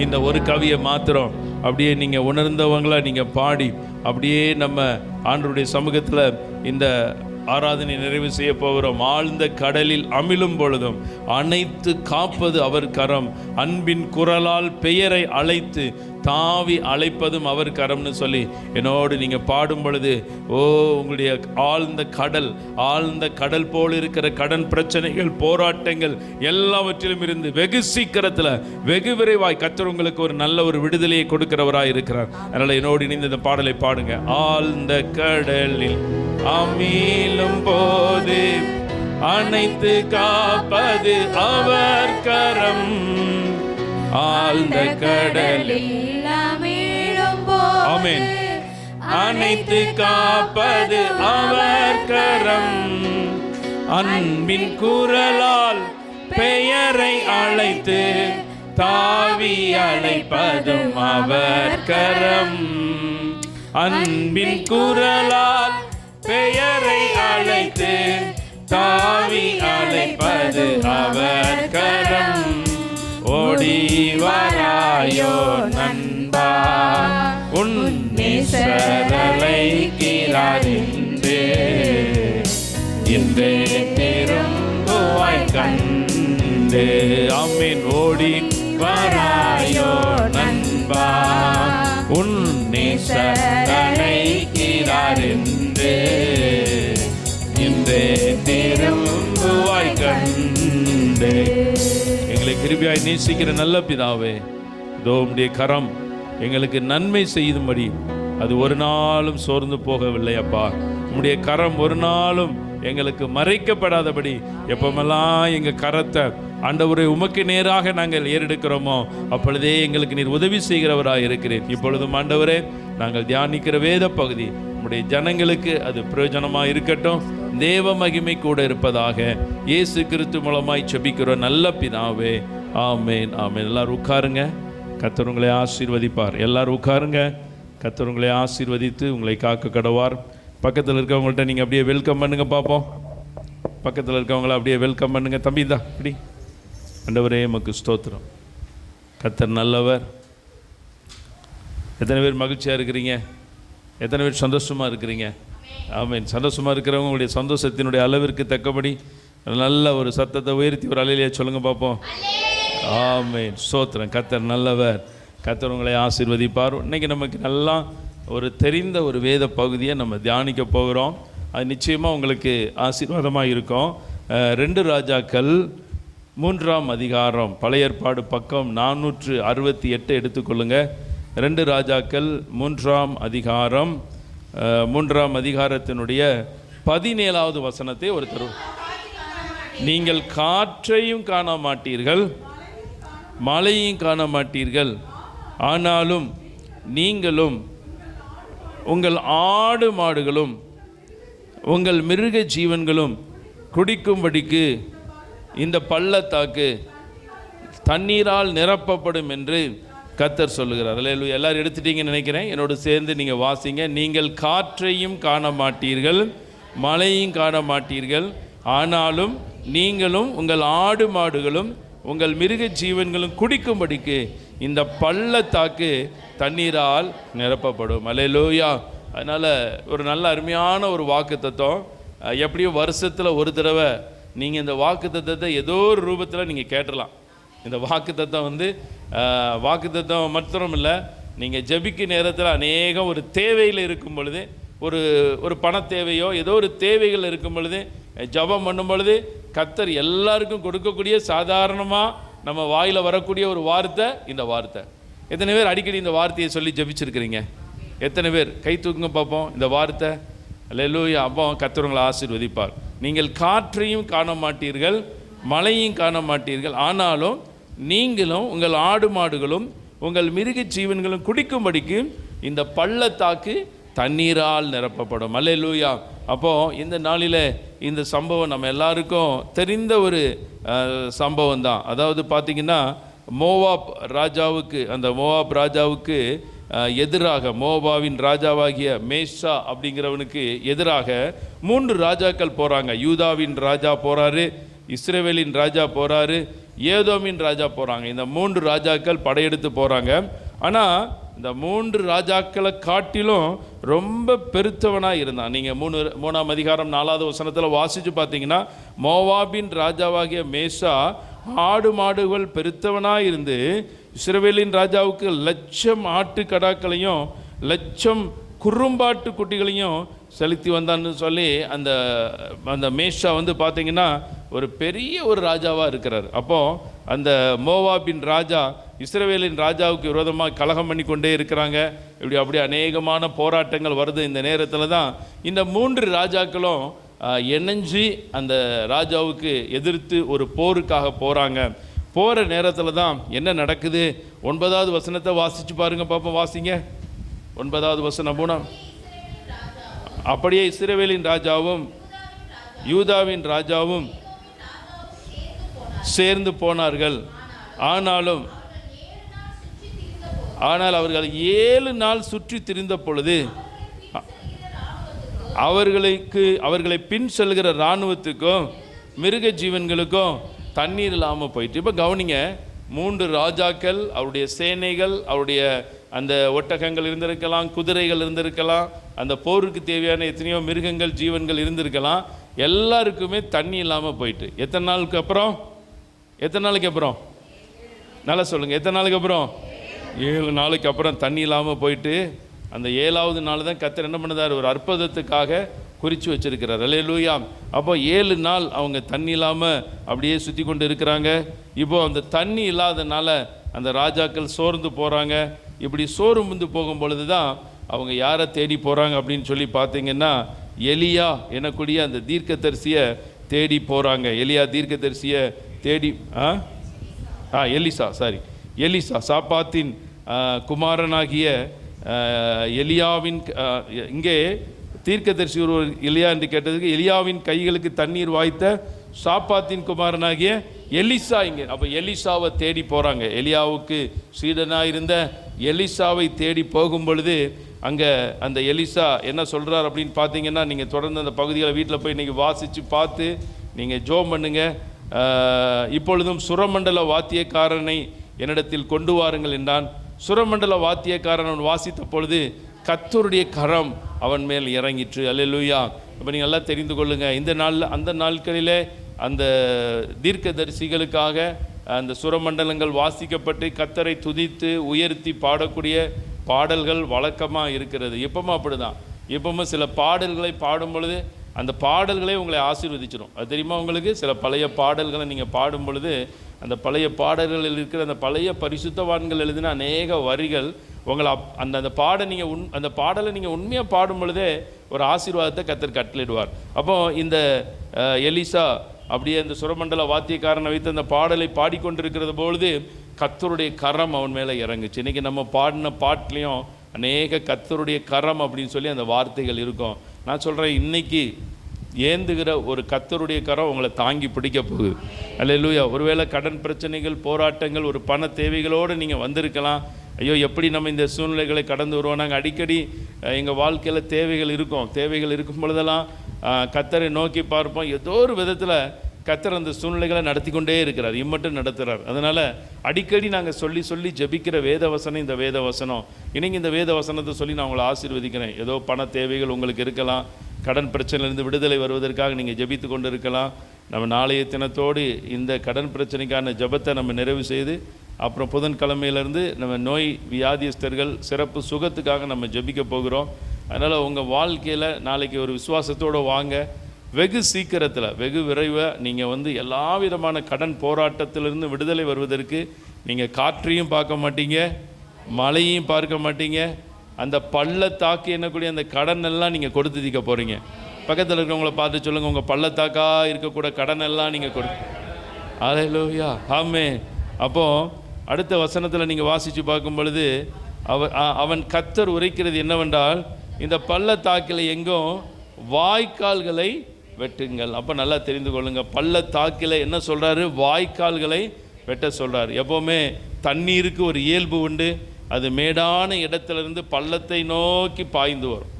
இந்த ஒரு கவியை மாத்திரம் அப்படியே நீங்கள் உணர்ந்தவங்களா நீங்கள் பாடி அப்படியே நம்ம ஆண்டவருடைய சமூகத்தில் இந்த ஆராதனை நிறைவு செய்ய போகிறோம். ஆழ்ந்த கடலில் அமிழும் பொழுதும் அனைத்து காப்பது அவர் கரம், அன்பின் குரலால் பெயரை அழைத்து தாவி அழைப்பதும் அவர் கரம்னு சொல்லி என்னோடு நீங்கள் பாடும் பொழுது, உங்களுடைய ஆழ்ந்த கடல் போல் இருக்கிற கடன் பிரச்சனைகள், போராட்டங்கள் எல்லாவற்றிலும் இருந்து வெகு சீக்கிரத்தில் வெகு விரைவாய் கர்த்தர் உங்களுக்கு ஒரு நல்ல ஒரு விடுதலையை கொடுக்கிறவராய் இருக்கிறார். அதனால் என்னோடு இணைந்து இந்த பாடலை பாடுங்க. ஆழ்ந்த கடலில் அமிழும் போது அனைத்து காப்பது அவர் கரம். ஆழ்ந்த கடலில் ஆமென் அனைத்து காப்பது அவர் கரம். அன்பின் குரலால் பெயரை அழைத்து தாவி அழைப்பதும் அவர் கரம். அன்பின் குரலால் பெயரை அழைத்து தாவி அழைப்பது அவர் கரம். ஓடி வராயோ நண்பா, உன்னை சரளைக்கிறார் இன்றே திரும்புவாய் கண்டு. ஆமென். ஓடி வராயோ நண்பா, உன்னை சரளைக்கிறார் இன்றே திரும்புவாய் கண்டு. எங்களை கிருபையாய் நேசிக்கிற நல்ல பிதாவே, இதோ உம்முடைய கரம் எங்களுக்கு நன்மை செய்யும்படி அது ஒரு நாளும் சோர்ந்து போகவில்லை அப்பா. உம்முடைய கரம் ஒரு நாளும் எங்களுக்கு மறைக்கப்படாதபடி எப்பமெல்லாம் எங்கள் கரத்தை ஆண்டவரை உமக்கு நேராக நாங்கள் ஏறெடுக்கிறோமோ அப்பொழுதே எங்களுக்கு நீர் உதவி செய்கிறவராக இருக்கிறேன். இப்பொழுதும் ஆண்டவரே நாங்கள் தியானிக்கிற வேத பகுதி உம்முடைய ஜனங்களுக்கு அது பிரயோஜனமாக இருக்கட்டும். தேவ மகிமை கூட இருப்பதாக இயேசு கிறிஸ்து மூலமாய் செபிக்கிறோம் நல்ல பிதாவே, ஆமேன் ஆமேன். எல்லாரும் உட்காருங்க, கர்த்தர் உங்களை ஆசீர்வதிப்பார். எல்லாரும் உட்காருங்க, கர்த்தர் உங்களை ஆசீர்வதித்து உங்களை காக்க கடவார். பக்கத்தில் இருக்கவங்கள்ட்ட நீங்கள் அப்படியே வெல்கம் பண்ணுங்க பார்ப்போம். பக்கத்தில் இருக்கவங்கள அப்படியே வெல்கம் பண்ணுங்க. தம்பி தான் இப்படி. ஆண்டவரே உமக்கு ஸ்தோத்திரம், கர்த்தர் நல்லவர். எத்தனை பேர் மகிழ்ச்சியாக இருக்கிறீங்க? எத்தனை பேர் சந்தோஷமாக இருக்கிறீங்க? ஆமேன். சந்தோஷமாக இருக்கிறவங்க உங்களுடைய சந்தோஷத்தினுடைய அளவிற்கு தக்கபடி நல்ல ஒரு சத்தத்தை உயர்த்தி ஒரு அலையிலேயே சொல்லுங்கள் பார்ப்போம். ஆமேன். ஸ்தோத்திரம். கர்த்தர் நல்லவர். கர்த்தர் உங்களை ஆசீர்வதிப்பார். இன்றைக்கி நமக்கு நல்லா ஒரு தெரிந்த ஒரு வேத பகுதியை நம்ம தியானிக்க போகிறோம். அது நிச்சயமாக உங்களுக்கு ஆசீர்வாதமாக இருக்கும். 2 ராஜாக்கள் 3ஆம் அதிகாரம், பழைய ஏற்பாடு பக்கம் 468 எடுத்துக்கொள்ளுங்கள். 2 ராஜாக்கள் 3ஆம் அதிகாரம் 3ஆம் அதிகாரத்தினுடைய 17வது வசனத்தை ஒருத்தர், நீங்கள் காற்றையும் காண மாட்டீர்கள், மழையும் காண மாட்டீர்கள், ஆனாலும் நீங்களும் உங்கள் ஆடு மாடுகளும் உங்கள் மிருக ஜீவன்களும் குடிக்கும்படிக்கு இந்த பள்ளத்தாக்கு தண்ணீரால் நிரப்பப்படும் என்று கர்த்தர் சொல்லுகிறார். அல்லேலூயா. எல்லாரும் எடுத்துட்டீங்கன்னு நினைக்கிறேன். என்னோடு சேர்ந்து நீங்கள் வாசிங்க. நீங்கள் காற்றையும் காண மாட்டீர்கள், மழையும் காண மாட்டீர்கள், ஆனாலும் நீங்களும் உங்கள் ஆடு மாடுகளும் உங்கள் மிருக ஜீவன்களும் குடிக்கும்படிக்கு இந்த பள்ளத்தாக்கு தண்ணீரால் நிரப்பப்படும். அல்லேலூயா. அதனால் ஒரு நல்ல அருமையான ஒரு வாக்குத்தத்தம். எப்படியோ வருஷத்தில் ஒரு தடவை நீங்கள் இந்த வாக்குத்தத்தத்தை ஏதோ ஒரு ரூபத்தில் நீங்கள் கேட்டலாம். இந்த வாக்குத்தத்தம் வாக்குத்தத்தம் மாத்திரம் இல்லை, நீங்கள் ஜெபிக்க நேரத்தில் அநேகம் ஒரு தேவையில் இருக்கும் பொழுது, ஒரு பண தேவையோ ஏதோ ஒரு தேவைகள் இருக்கும் பொழுது ஜெபம் பண்ணும் பொழுது கர்த்தர் எல்லாருக்கும் கொடுக்கக்கூடிய சாதாரணமாக நம்ம வாயில் வரக்கூடிய ஒரு வார்த்தை இந்த வார்த்தை. எத்தனை பேர் அடிக்கடி இந்த வார்த்தையை சொல்லி ஜெபிச்சிருக்கிறீங்க? எத்தனை பேர் கை தூக்குங்க பார்ப்போம். இந்த வார்த்தை அல்லேலூயா. அப்போ கர்த்தர் உங்களை ஆசீர்வதிப்பார். நீங்கள் காற்றையும் காண மாட்டீர்கள், மழையும் காண மாட்டீர்கள், ஆனாலும் நீங்களும் உங்கள் ஆடு மாடுகளும் உங்கள் மிருக ஜீவன்களும் குடிக்கும்படிக்கு இந்த பள்ளத்தாக்கு தண்ணீரால் நிரப்பப்படும். அல்லேலூயா. அப்போது இந்த நாளில் இந்த சம்பவம் நம்ம எல்லாருக்கும் தெரிந்த ஒரு சம்பவம் தான். அதாவது பார்த்திங்கன்னா மோவாப் ராஜாவுக்கு எதிராக, மோவாவின் ராஜாவாகிய மேஷா அப்படிங்கிறவனுக்கு எதிராக 3 ராஜாக்கள் போகிறாங்க. யூதாவின் ராஜா போகிறாரு, இஸ்ரவேலின் ராஜா போகிறாரு, ஏதோமின் ராஜா போகிறாங்க. இந்த 3 ராஜாக்கள் படையெடுத்து போகிறாங்க. ஆனால் இந்த 3 ராஜாக்களை காட்டிலும் ரொம்ப பெருத்தவனாக இருந்தான். நீங்கள் 3ஆம் அதிகாரம் 4வது வசனத்தில் வாசித்து பார்த்தீங்கன்னா, மோவாபின் ராஜாவாகிய மேஷா ஆடு மாடுகள் பெருத்தவனாக இருந்து இஸ்ரவேலின் ராஜாவுக்கு 1,00,000 ஆட்டு கடாக்களையும் 1,00,000 குறும்பாட்டு குட்டிகளையும் செலுத்தி வந்தான்னு சொல்லி அந்த மேஷா பார்த்தீங்கன்னா ஒரு பெரிய ஒரு ராஜாவாக இருக்கிறார். அப்போது அந்த மோவாபின் ராஜா இஸ்ரவேலின் ராஜாவுக்கு விரோதமாக கலகம் பண்ணி கொண்டே இருக்கிறாங்க. அப்படி அநேகமான போராட்டங்கள் வருது. இந்த நேரத்தில் தான் இந்த 3 ராஜாக்களும் இணைஞ்சு அந்த ராஜாவுக்கு எதிர்த்து ஒரு போருக்காக போகிறாங்க. போகிற நேரத்தில் தான் என்ன நடக்குது? 9வது வசனத்தை வாசித்து பாருங்கள் பாப்போம். வாசிங்க 9வது வசனம். அப்படியே இஸ்ரவேலின் ராஜாவும் யூதாவின் ராஜாவும் சேர்ந்து போனார்கள். ஆனால் அவர்கள் 7 நாள் சுற்றி திரிந்த பொழுது அவர்களை பின் செல்கிற இராணுவத்துக்கும் மிருக ஜீவன்களுக்கும் தண்ணீர் இல்லாமல் போயிட்டு. இப்போ கவனிங்க, 3 ராஜாக்கள், அவருடைய சேனைகள், அவருடைய அந்த ஒட்டகங்கள் இருந்திருக்கலாம், குதிரைகள் இருந்திருக்கலாம், அந்த போருக்கு தேவையான எத்தனையோ மிருகங்கள் ஜீவன்கள் இருந்திருக்கலாம். எல்லாருக்குமே தண்ணி இல்லாமல் போயிட்டு எத்தனை நாளுக்கு அப்புறம் நல்லா சொல்லுங்கள், எத்தனை நாளுக்கு அப்புறம்? 7 நாளுக்கு அப்புறம் தண்ணி இல்லாமல் போயிட்டு அந்த 7வது நாள் தான் கர்த்தர் என்ன பண்ணுறார்? ஒரு அற்புதத்துக்காக குறித்து வச்சிருக்கிறார். அல்லேலூயா. அப்போ 7 நாள் அவங்க தண்ணி இல்லாமல் அப்படியே சுற்றி கொண்டு இருக்கிறாங்க. இப்போது அந்த தண்ணி இல்லாதனால அந்த ராஜாக்கள் சோர்ந்து போகிறாங்க. இப்படி சோர்ந்து போகும் பொழுது தான் அவங்க யாரை தேடி போகிறாங்க அப்படின்னு சொல்லி பார்த்தீங்கன்னா எலியா எனக்கூடிய அந்த தீர்க்கதரிசியை தேடி போகிறாங்க. எலியா தீர்க்கதரிசியை தேடி எலிசா சாப்பாத்தின் குமாரனாகிய எலியாவின் இங்கே தீர்க்கதரிசி ஒருவர் எலியா என்று கேட்டதுக்கு எலியாவின் கைகளுக்கு தண்ணீர் வாய்த்த சாப்பாத்தின் குமாரனாகிய எலிசா இங்கே. அப்போ எலிசாவை தேடி போகிறாங்க. எலியாவுக்கு சீடனாக இருந்த எலிசாவை தேடி போகும் பொழுது அங்கே அந்த எலிசா என்ன சொல்கிறார் அப்படின்னு பார்த்தீங்கன்னா, நீங்கள் தொடர்ந்து அந்த பகுதிகளை வீட்டில் போய் இன்றைக்கி வாசித்து பார்த்து நீங்கள் ஜோம் பண்ணுங்க. இப்பொழுதும் சுரமண்டல வாத்தியக்காரனை என்னிடத்தில் கொண்டு வாருங்கள் என்றான். சுரமண்டல வாத்தியக்காரன் அவன் வாசித்த பொழுது கர்த்தருடைய கரம் அவன் மேல் இறங்கிற்று. அல்லேலூயா. இப்போ நீங்கள் எல்லாம் தெரிந்து கொள்ளுங்கள், இந்த நாளில் அந்த நாட்களிலே அந்த தீர்க்கதரிசிகளுக்காக அந்த சுரமண்டலங்கள் வாசிக்கப்பட்டு கர்த்தரை துதித்து உயர்த்தி பாடக்கூடிய பாடல்கள் வழக்கமாக இருக்கிறது. இப்பவும் அப்படிதான். இப்பவும் சில பாடல்களை பாடும் பொழுது அந்த பாடல்களே உங்களை ஆசீர்வதிச்சிடும். அது தெரியுமா உங்களுக்கு? சில பழைய பாடல்களை நீங்கள் பாடும் பொழுது அந்த பழைய பாடல்களில் இருக்கிற அந்த பழைய பரிசுத்தவான்கள் எழுதின அநேக வரிகள் உங்களை அந்த அந்த பாடலை நீங்கள் உண்மையாக பாடும் பொழுதே ஒரு ஆசீர்வாதத்தை கர்த்தர் கட்டளிடுவார். அப்போ இந்த எலிசா அப்படியே அந்த சுரமண்டல வாத்தியக்காரனை வைத்து அந்த பாடலை பாடிக்கொண்டிருக்கிறது பொழுது கர்த்தருடைய கரம் அவன் மேலே இறங்குச்சு. இன்றைக்கி நம்ம பாடின பாட்டிலையும் அநேக கர்த்தருடைய கரம் அப்படின்னு சொல்லி அந்த வார்த்தைகள் இருக்கும். நான் சொல்கிறேன், இன்றைக்கி ஏந்துகிற ஒரு கர்த்தருடைய கரம் உங்களை தாங்கி பிடிக்க போகுது. அல்லேலூயா. ஒருவேளை கடன் பிரச்சனைகள், போராட்டங்கள், ஒரு பண தேவைகளோடு நீங்கள் வந்திருக்கலாம். ஐயோ, எப்படி நம்ம இந்த சூழ்நிலைகளை கடந்து வருவோம்? நாங்கள் அடிக்கடி எங்கள் வாழ்க்கையில் தேவைகள் இருக்கும் பொழுதெல்லாம் கர்த்தரை நோக்கி பார்ப்போம். ஏதோ ஒரு விதத்தில் கர்த்தர் அந்த சூழ்நிலைகளை நடத்தி கொண்டே இருக்கிறார், இம்மட்டும் நடத்துகிறார். அதனால் அடிக்கடி நாங்கள் சொல்லி ஜெபிக்கிற வேதவசனம் இந்த வேதவசனம். இன்றைக்கி இந்த வேதவசனத்தை சொல்லி நான் உங்களை ஆசீர்வதிக்கிறேன். ஏதோ பண தேவைகள் உங்களுக்கு இருக்கலாம், கடன் பிரச்சனையிலிருந்து விடுதலை வருவதற்காக நீங்கள் ஜெபித்து கொண்டு இருக்கலாம். நம்ம நாளைய தினத்தோடு இந்த கடன் பிரச்சனைக்கான ஜெபத்தை நம்ம நிறைவு செய்து அப்புறம் புதன்கிழமையிலேருந்து நம்ம நோய் வியாதியஸ்தர்கள் சிறப்பு சுகத்துக்காக நம்ம ஜெபிக்க போகிறோம். அதனால் உங்கள் வாழ்க்கையில் நாளைக்கு ஒரு விசுவாசத்தோடு வாங்க. வெகு சீக்கிரத்தில், வெகு விரைவாக நீங்கள் எல்லா விதமான கடன் போராட்டத்திலிருந்து விடுதலை வருவதற்கு நீங்கள் காற்றையும் பார்க்க மாட்டீங்க, மழையும் பார்க்க மாட்டீங்க. அந்த பள்ளத்தாக்கு என்னக்கூடிய அந்த கடன் எல்லாம் நீங்கள் கொடுத்து தீர்க்க போகிறீங்க. பக்கத்தில் இருக்கிறவங்கள பார்த்து சொல்லுங்கள், உங்கள் பள்ளத்தாக்காக இருக்கக்கூட கடன் எல்லாம் நீங்கள் அல்லேலூயா. ஆமென். அப்போது அடுத்த வசனத்தில் நீங்கள் வாசித்து பார்க்கும் பொழுது அவன் கர்த்தர் உரைக்கிறது என்னவென்றால், இந்த பள்ளத்தாக்கில் எங்கும் வாய்க்கால்களை வெட்டுங்கள். அப்போ நல்லா தெரிந்து கொள்ளுங்கள், பள்ளத்தாக்கில் என்ன சொல்கிறாரு? வாய்க்கால்களை வெட்ட சொல்கிறார். எப்போவுமே தண்ணீருக்கு ஒரு இயல்பு உண்டு. அது மேடான இடத்துலேருந்து பள்ளத்தை நோக்கி பாய்ந்து வரும்.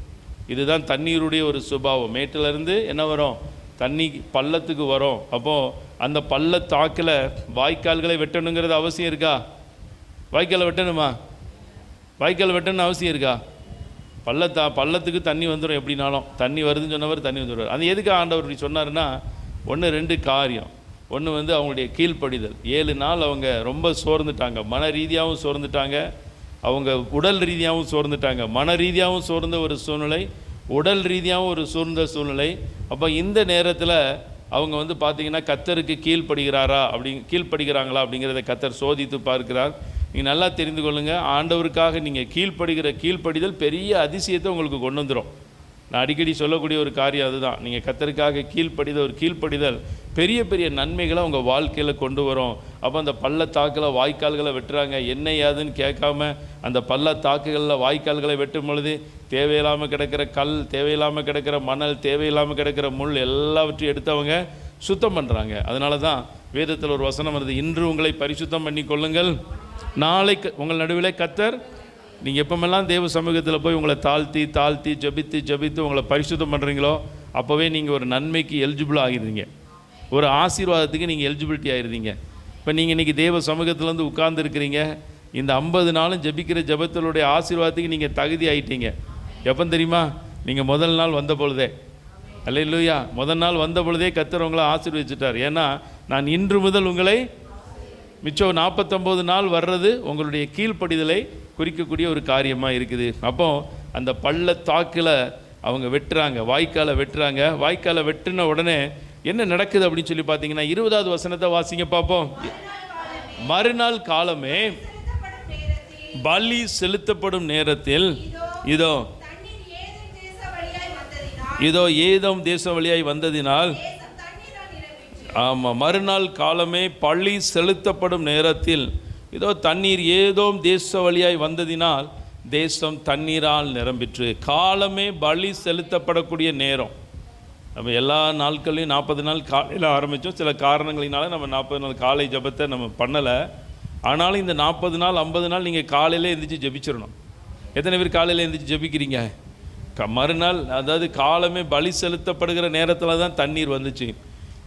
இதுதான் தண்ணீருடைய ஒரு சுபாவம். மேட்டிலேருந்து என்ன வரும்? தண்ணி பள்ளத்துக்கு வரும். அப்போது அந்த பள்ளத்தாக்கில் வாய்க்கால்களை வெட்டணுங்கிறது அவசியம் இருக்கா? வாய்க்காலை வெட்டணுமா? வாய்க்கால் வெட்டணும்னு அவசியம் இருக்கா? பள்ளத்துக்கு தண்ணி வந்துடும். எப்படினாலும் தண்ணி வருதுன்னு சொன்னவர் தண்ணி வந்துடுவார். அது எதுக்கு ஆண்டவர் இப்படி சொன்னார்னா, 2 காரியம். ஒன்று அவங்களுடைய கீழ்ப்படிதல். 7 நாள் அவங்க ரொம்ப சோர்ந்துட்டாங்க. மன ரீதியாகவும் சோர்ந்துட்டாங்க, அவங்க உடல் ரீதியாகவும் சோர்ந்துட்டாங்க. மன ரீதியாகவும் சோர்ந்த ஒரு சூழ்நிலை, உடல் ரீதியாகவும் ஒரு சோர்ந்த சூழ்நிலை. அப்போ இந்த நேரத்தில் அவங்க பார்த்தீங்கன்னா கர்த்தருக்கு கீழ்ப்படுகிறாங்களா அப்படிங்கிறத கர்த்தர் சோதித்து பார்க்கிறார். நீங்கள் நல்லா தெரிந்து கொள்ளுங்கள், ஆண்டவருக்காக நீங்கள் கீழ்ப்படிதல் பெரிய அதிசயத்தை உங்களுக்கு கொண்டு வந்துடும். நான் அடிக்கடி சொல்லக்கூடிய ஒரு காரியம் அதுதான். நீங்கள் கர்த்தருக்காக கீழ்ப்படிதல் பெரிய பெரிய நன்மைகளை உங்கள் வாழ்க்கையில் கொண்டு வரும். அப்போ அந்த பள்ளத்தாக்கில் வாய்க்கால்களை வெட்டுறாங்க. என்ன ஏதுன்னு கேட்காம அந்த பள்ளத்தாக்குகளில் வாய்க்கால்களை வெட்டும் பொழுது தேவையில்லாமல் கிடக்கிற கல், தேவையில்லாமல் கிடக்கிற மணல், தேவையில்லாமல் கிடக்கிற முள் எல்லாவற்றையும் எடுத்தவங்க சுத்தம் பண்ணுறாங்க. அதனால தான் வேதத்தில் ஒரு வசனம் வருது, இன்று உங்களை பரிசுத்தம் பண்ணி கொள்ளுங்கள், நாளை உங்கள் நடுவில் கர்த்தர். நீங்கள் எப்போமெல்லாம் தேவ சமூகத்தில் போய் உங்களை தாழ்த்தி ஜெபித்து உங்களை பரிசுத்தம் பண்ணுறீங்களோ அப்போவே நீங்கள் ஒரு நன்மைக்கு எலிஜிபிள் ஆகிடுறீங்க, ஒரு ஆசீர்வாதத்துக்கு நீங்கள் எலிஜிபிலிட்டி ஆகிடுறீங்க. இப்போ நீங்கள் இன்றைக்கி தேவ சமூகத்திலேருந்து உட்கார்ந்துருக்கிறீங்க, இந்த 50 நாளும் ஜெபிக்கிற ஜெபத்தினுடைய ஆசீர்வாதத்துக்கு நீங்கள் தகுதி ஆகிட்டீங்க. எப்போ தெரியுமா? நீங்கள் முதல் நாள் வந்த பொழுதே. அல்லேலூயா. முதல் நாள் வந்த பொழுதே கர்த்தர் உங்களை ஆசீர்வதிச்சிட்டார். ஏன்னா நான் இன்று முதல் உங்களை மிச்சம் 49 நாள் வர்றது உங்களுடைய கீழ்ப்படிதலை குறிக்கக்கூடிய ஒரு காரியமாக இருக்குது. அப்போ அந்த பள்ளத்தாக்கில் அவங்க வெட்டுறாங்க, வாய்க்காலை வெட்டுறாங்க. வாய்க்காலை வெட்டின உடனே என்ன நடக்குது அப்படின்னு சொல்லி பார்த்தீங்கன்னா 20வது வசனத்தை வாசிங்க பார்ப்போம். மறுநாள் காலமே பலி செலுத்தப்படும் நேரத்தில் இதோ இதோ ஏதோம் தேசம் வழியாய் வந்ததினால், ஆமாம், மறுநாள் காலமே பழி செலுத்தப்படும் நேரத்தில் இதோ தண்ணீர் ஏதோம் தேச வழியாய் வந்ததினால் தேசம் தண்ணீரால் நிரம்பிற்று. காலமே பலி செலுத்தப்படக்கூடிய நேரம். நம்ம எல்லா நாட்களையும் 40 நாள் காலையில் ஆரம்பித்தோம். சில காரணங்களினால நம்ம 40 நாள் காலை ஜபத்தை நம்ம பண்ணலை. ஆனாலும் இந்த 40 நாள் 50 நாள் நீங்கள் காலையில் எழுந்திரிச்சு ஜபிச்சிடணும். எத்தனை பேர் காலையில் எழுந்திரிச்சு ஜபிக்கிறீங்க? மறுநாள், அதாவது காலமே பலி செலுத்தப்படுகிற நேரத்தில் தான் தண்ணீர் வந்துச்சு.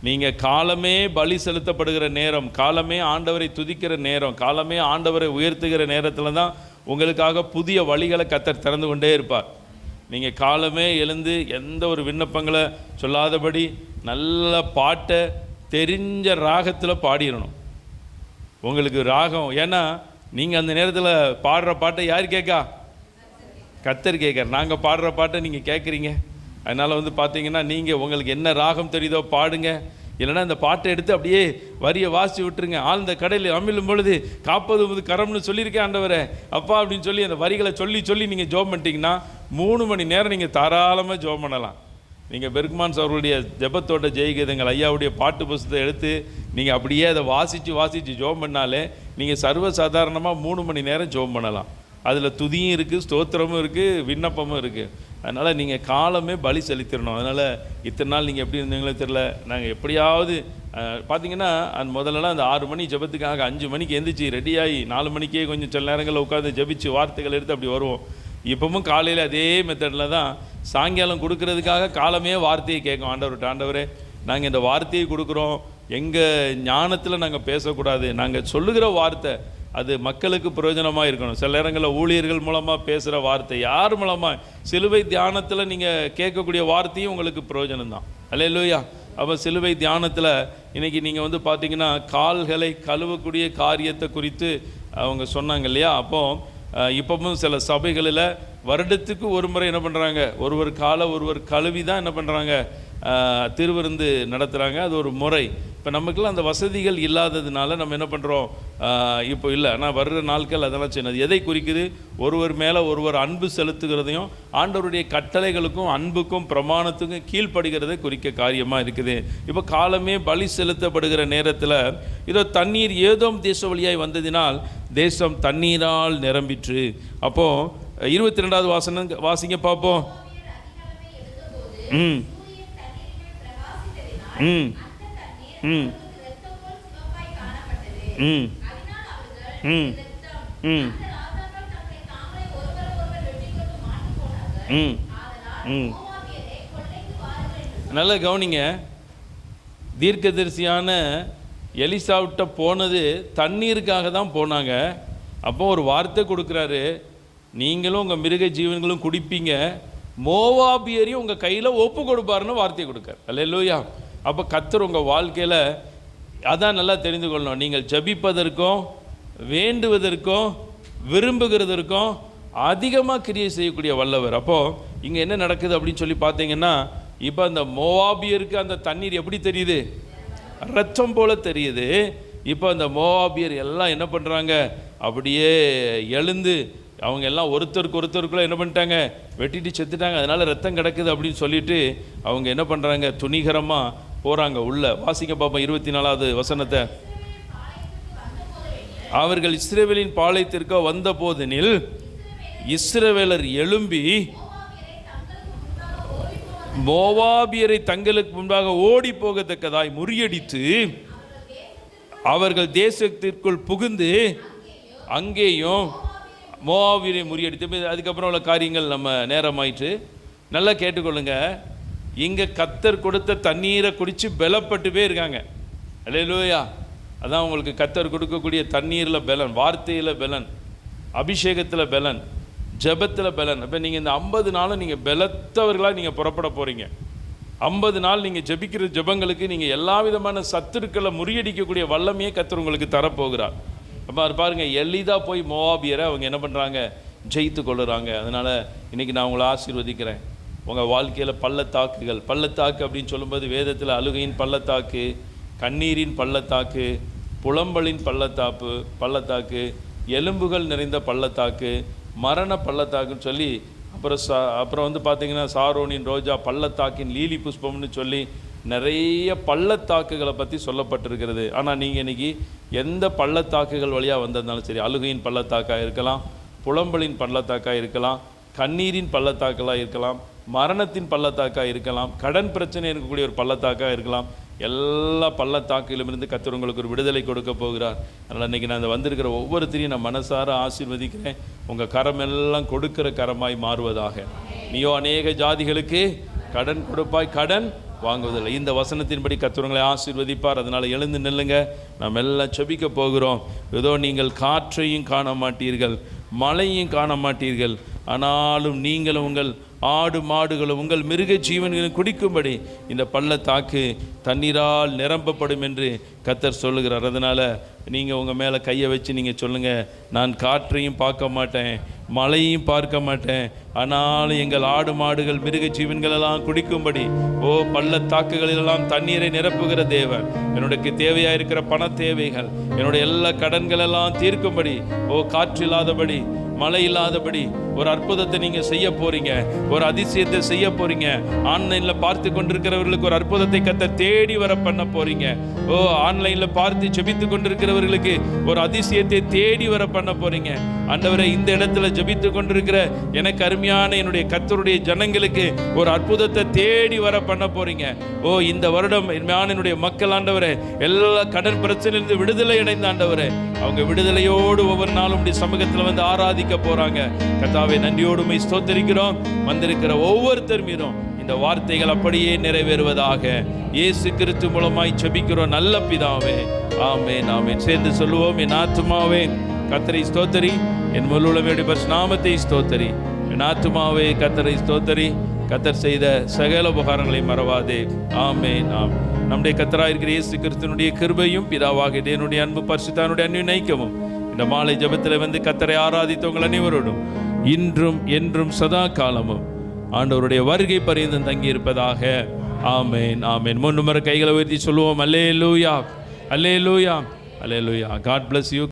நீங்கள் காலமே பலி செலுத்தப்படுகிற நேரம், காலமே ஆண்டவரை துதிக்கிற நேரம், காலமே ஆண்டவரை உயர்த்துகிற நேரத்தில் தான் உங்களுக்காக புதிய வழிகளை கர்த்தர் திறந்து கொண்டே இருப்பார். நீங்கள் காலமே எழுந்து எந்த ஒரு விண்ணப்பங்களை சொல்லாதபடி நல்ல பாட்டை தெரிஞ்ச ராகத்தில் பாடிடணும். உங்களுக்கு ராகம், ஏன்னா நீங்கள் அந்த நேரத்தில் பாடுற பாட்டை யார் கேட்கா? கர்த்தர் கேட்குறார். நாங்கள் பாடுற பாட்டை நீங்கள் கேட்குறீங்க. அதனால் பார்த்தீங்கன்னா நீங்கள் உங்களுக்கு என்ன ராகம் தெரியுதோ பாடுங்க. இல்லைனா இந்த பாட்டை எடுத்து அப்படியே வரியை வாசி விட்டுருங்க. ஆழ்ந்த கடையில் அமிழும் பொழுது காப்பது கரம்னு சொல்லியிருக்கேன் ஆண்டவரே அப்பா அப்படின்னு சொல்லி அந்த வரிகளை சொல்லி சொல்லி நீங்கள் ஜோம் பண்ணிட்டீங்கன்னா 3 மணி நேரம் நீங்கள் தாராளமாக ஜோம் பண்ணலாம். நீங்கள் பெர்க்மான்ஸ் அவர்களுடைய ஜெபத்தோட ஜெயகீதங்கள் ஐயாவுடைய பாட்டு புஸ்தத்தை எடுத்து நீங்கள் அப்படியே அதை வாசித்து ஜோம் பண்ணாலே நீங்கள் சர்வசாதாரணமாக 3 மணி நேரம் ஜோம் பண்ணலாம். அதில் துதியும் இருக்குது, ஸ்தோத்திரமும் இருக்குது, விண்ணப்பமும் இருக்குது. அதனால் நீங்கள் காலமே பலி செலுத்திடணும். அதனால் இத்தனை நாள் நீங்கள் எப்படி இருந்தீங்களோ தெரியல. நாங்கள் எப்படியாவது பார்த்தீங்கன்னா முதல்லலாம் அந்த 6 மணி ஜெபத்துக்காக 5 மணிக்கு எந்திரிச்சு ரெடியாகி 4 மணிக்கே கொஞ்சம் சில நேரங்களில் உட்காந்து ஜெபிச்சு வார்த்தைகள் எடுத்து அப்படி வருவோம். இப்போவும் காலையில் அதே மெத்தடில் தான் சாயங்காலம் கொடுக்கறதுக்காக காலமே வார்த்தையை கேட்கும். ஆண்டவரே நாங்கள் இந்த வார்த்தையை கொடுக்குறோம், எங்கள் ஞானத்தில் நாங்கள் பேசக்கூடாது, நாங்கள் சொல்லுகிற வார்த்தை அது மக்களுக்கு பிரயோஜனமாக இருக்கணும். சில நேரங்களில் ஊழியர்கள் மூலமாக பேசுகிற வார்த்தை, யார் மூலமாக சிலுவை தியானத்தில் நீங்கள் கேட்கக்கூடிய வார்த்தையும் உங்களுக்கு பிரயோஜனம் தான். அல்லேலூயா. அப்போ சிலுவை தியானத்தில் இன்றைக்கி நீங்கள் பார்த்தீங்கன்னா கால்களை கழுவக்கூடிய காரியத்தை குறித்து அவங்க சொன்னாங்க இல்லையா? அப்போது இப்போவும் சில சபைகளில் வருடத்துக்கு ஒரு முறை என்ன பண்ணுறாங்க, ஒருவர் காலை ஒருவர் கழுவி தான் என்ன பண்ணுறாங்க, திருவிருந்து நடத்துகிறாங்க. அது ஒரு முறை. இப்போ நமக்குலாம் அந்த வசதிகள் இல்லாததுனால நம்ம என்ன பண்ணுறோம், இப்போ இல்லை. ஆனால் வர்ற நாட்கள் அதெல்லாம் செய்யணும். எதை குறிக்குது? ஒருவர் மேலே ஒருவர் அன்பு செலுத்துகிறதையும் ஆண்டவருடைய கட்டளைகளுக்கும் அன்புக்கும் பிரமாணத்துக்கும் கீழ்ப்படுகிறதை குறிக்க காரியமாக இருக்குது. இப்போ காலமே பலி செலுத்தப்படுகிற நேரத்தில் இதோ தண்ணீர் ஏதோம் தேச வழியாய் வந்ததினால் தேசம் தண்ணீரால் நிரம்பிற்று. அப்போது 22வது வாசனம் வாசிங்க பார்ப்போம். ம் ம் ம் ம் ம் ம் ம் ம் நல்லா கவனிங்க. தீர்க்கதரிசியான எலிசாவிட்ட போனது தண்ணீருக்காக தான் போனாங்க. அப்போ ஒரு வார்த்தை கொடுக்குறாரு, நீங்களும் உங்கள் மிருக ஜீவன்களும் குடிப்பீங்க, மோவாபியரையும் உங்கள் கையில் ஒப்பு கொடுப்பாருன்னு வார்த்தையை கொடுக்கார். அல்லேலூயா. அப்போ கர்த்தர் உங்கள் வாழ்க்கையில் அதான் நல்லா தெரிந்து கொள்ளணும். நீங்கள் ஜபிப்பதற்கும் வேண்டுவதற்கும் விரும்புகிறதற்கும் அதிகமாக கிரியை செய்யக்கூடிய வல்லவர். அப்போது இங்கே என்ன நடக்குது அப்படின்னு சொல்லி பார்த்தீங்கன்னா, இப்போ அந்த மோவாபியருக்கு அந்த தண்ணீர் எப்படி தெரியுது? ரத்தம் போல தெரியுது. இப்போ அந்த மோவாபியர் எல்லாம் என்ன பண்ணுறாங்க, அப்படியே எழுந்து அவங்க எல்லாம் ஒருத்தருக்குள்ளே என்ன பண்ணிட்டாங்க, வெட்டிட்டு செத்துட்டாங்க. அதனால் ரத்தம் கிடக்குது அப்படின்னு சொல்லிட்டு அவங்க என்ன பண்ணுறாங்க, துணிகரமாக போகிறாங்க உள்ள. வாசிக்க பார்ப்போம் 24வது வசனத்தை. அவர்கள் இஸ்ரவேலின் பாளையத்திற்கு வந்த போதெனில் இஸ்ரவேலர் எழும்பி மோவாபியரை தங்களுக்கு முன்பாக ஓடி போகத்தக்கதாய் முறியடித்து அவர்கள் தேசத்திற்குள் புகுந்து அங்கேயும் மோவாபியரை முறியடித்து. அதுக்கப்புறம் உள்ள காரியங்கள் நம்ம நேரமாயிற்று. நல்லா கேட்டுக்கொள்ளுங்க. இங்கே கர்த்தர் கொடுத்த தண்ணீரை குடித்து பலப்பட்டு போயிருக்காங்க. அல்லேலூயா. அதான் உங்களுக்கு கர்த்தர் கொடுக்கக்கூடிய தண்ணீரில் பலன், வார்த்தையில் பலன், அபிஷேகத்தில் பலன், ஜெபத்தில் பலன். இப்போ நீங்கள் இந்த 50 நாளும் நீங்கள் பலத்தவர்களாக நீங்கள் புறப்பட போகிறீங்க. 50 நாள் நீங்கள் ஜெபிக்கிற ஜெபங்களுக்கு நீங்கள் எல்லா விதமான சத்துருக்களை முறியடிக்கக்கூடிய வல்லமையே கர்த்தர் உங்களுக்கு தரப்போகிறார். அப்போ அது பாருங்கள், எளிதாக போய் மோவாபியரை அவங்க என்ன பண்ணுறாங்க, ஜெயித்து கொள்ளுறாங்க. அதனால் இன்றைக்கி நான் உங்களை ஆசீர்வதிக்கிறேன். உங்கள் வாழ்க்கையில் பள்ளத்தாக்கு அப்படின்னு சொல்லும்போது வேதத்தில் அழுகையின் பள்ளத்தாக்கு, கண்ணீரின் பள்ளத்தாக்கு, புலம்பலின் பள்ளத்தாக்கு, எலும்புகள் நிறைந்த பள்ளத்தாக்கு, மரண பள்ளத்தாக்குன்னு சொல்லி அப்புறம் வந்து பார்த்தீங்கன்னா சாரோனின் ரோஜா, பள்ளத்தாக்கின் லீலி புஷ்பம்னு சொல்லி நிறைய பள்ளத்தாக்குகளை பற்றி சொல்லப்பட்டிருக்கிறது. ஆனால் நீங்கள் இன்றைக்கி எந்த பள்ளத்தாக்குகள் வழியாக வந்திருந்தாலும் சரி, அழுகையின் பள்ளத்தாக்காக இருக்கலாம், புலம்பலின் பள்ளத்தாக்காக இருக்கலாம், கண்ணீரின் பள்ளத்தாக்களாக இருக்கலாம், மரணத்தின் பள்ளத்தாக்காக இருக்கலாம், கடன் பிரச்சனை இருக்கக்கூடிய ஒரு பள்ளத்தாக்காக இருக்கலாம், எல்லா பள்ளத்தாக்கிலுமிருந்து கர்த்தர் உங்களுக்கு ஒரு விடுதலை கொடுக்க போகிறார். அதனால் இன்றைக்கி நான் வந்திருக்கிற ஒவ்வொருத்தரையும் நான் மனசார ஆசீர்வதிக்கிறேன். உங்கள் கரம் எல்லாம் கொடுக்கிற கரமாய் மாறுவதாக. நீயோ அநேக ஜாதிகளுக்கு கடன் கொடுப்பாய், கடன் வாங்குவதில்லை. இந்த வசனத்தின்படி கர்த்தர் ஆசீர்வதிப்பார். அதனால் எழுந்து நில்லுங்க, நாம் எல்லாம் செபிக்க போகிறோம். ஏதோ நீங்கள் காற்றையும் காண மாட்டீர்கள், மழையும் காண மாட்டீர்கள், ஆனாலும் நீங்களும் உங்கள் ஆடு மாடுகளும் உங்கள் மிருக ஜீவன்களும் குடிக்கும்படி இந்த பள்ளத்தாக்கு தண்ணீரால் நிரம்பப்படும் என்று கர்த்தர் சொல்லுகிறார். அதனால் நீங்கள் உங்கள் மேலே கையை வச்சு நீங்கள் சொல்லுங்கள், நான் காற்றையும் பார்க்க மாட்டேன், மழையும் பார்க்க மாட்டேன், ஆனாலும் எங்கள் ஆடு மாடுகள் மிருக ஜீவன்களெல்லாம் குடிக்கும்படி பள்ளத்தாக்குகளிலெல்லாம் தண்ணீரை நிரப்புகிற தேவன், என்னுடைய தேவையாக இருக்கிற பண தேவைகள், என்னுடைய எல்லா கடன்களெல்லாம் தீர்க்கும்படி காற்றில்லாதபடி மழை இல்லாதபடி ஒரு அற்புதத்தை நீங்கள் செய்ய போறீங்க, ஒரு அதிசயத்தை செய்ய போறீங்க. ஆன்லைனில் பார்த்து கொண்டிருக்கிறவர்களுக்கு ஒரு அற்புதத்தை கர்த்தர் தேடி வர பண்ண போறீங்க. ஆன்லைனில் பார்த்து ஜெபித்து கொண்டிருக்கிறவர்களுக்கு ஒரு அதிசயத்தை தேடி வர பண்ண போறீங்க. ஆண்டவரே, இந்த இடத்துல ஜெபித்து கொண்டிருக்கிற எனக்கு அருமையான என்னுடைய கர்த்தருடைய ஜனங்களுக்கு ஒரு அற்புதத்தை தேடி வர பண்ண போறீங்க. இந்த வருடம் என்னுடைய மக்கள் ஆண்டவரே எல்லா கடன் பிரச்சனையிலிருந்து விடுதலை அடைந்த ஆண்டவரே, அவங்க விடுதலையோடு ஒவ்வொரு நாளும் உடைய சமூகத்தில் வந்து ஆராதிக்க போறாங்க. கர்த்தாவே, நன்றியோடுமை ஸ்தோத்திரிக்கிறோம். வந்திருக்கிற ஒவ்வொருத்தர் மீதும் இந்த வார்த்தைகள் அப்படியே நிறைவேறுவதாக இயேசு கிறிஸ்து மூலமாய் ஜெபிக்கிறோம் நல்ல பிதாவே, ஆமென் ஆமென். சேர்ந்து சொல்லுவோம், என் ஆத்துமாவே கர்த்தரை ஸ்தோத்திரி, என் முழுவதும் பரிசுத்த நாமத்தை ஸ்தோத்திரி. என் ஆத்துமாவே கர்த்தரை ஸ்தோத்திரி, கர்த்தர் செய்த சகல உபகாரங்களை மறவாதே. ஆமென் ஆமென். நம்முடைய கர்த்தராய் இருக்கிற இயேசு கிறிஸ்துவினுடைய கிருபையும் பிதாவாகிய தேவனுடைய அன்பு பரிசுத்தனுடைய அன்பினைக்கும் இந்த மாலை ஜெபத்தில் வந்து கர்த்தரை ஆராதித்தவங்கள் அனைவரோடும் இன்றும் என்றும் சதா காலமும் ஆண்டவருடைய வருகை பரியந்தம் தங்கி இருப்பதாக. ஆமென் ஆமென். மூன்று முறை கைகளை உயர்த்தி சொல்லுவோம், அல்லேலூயா அல்லேலூயா அல்லேலூயா. God bless you.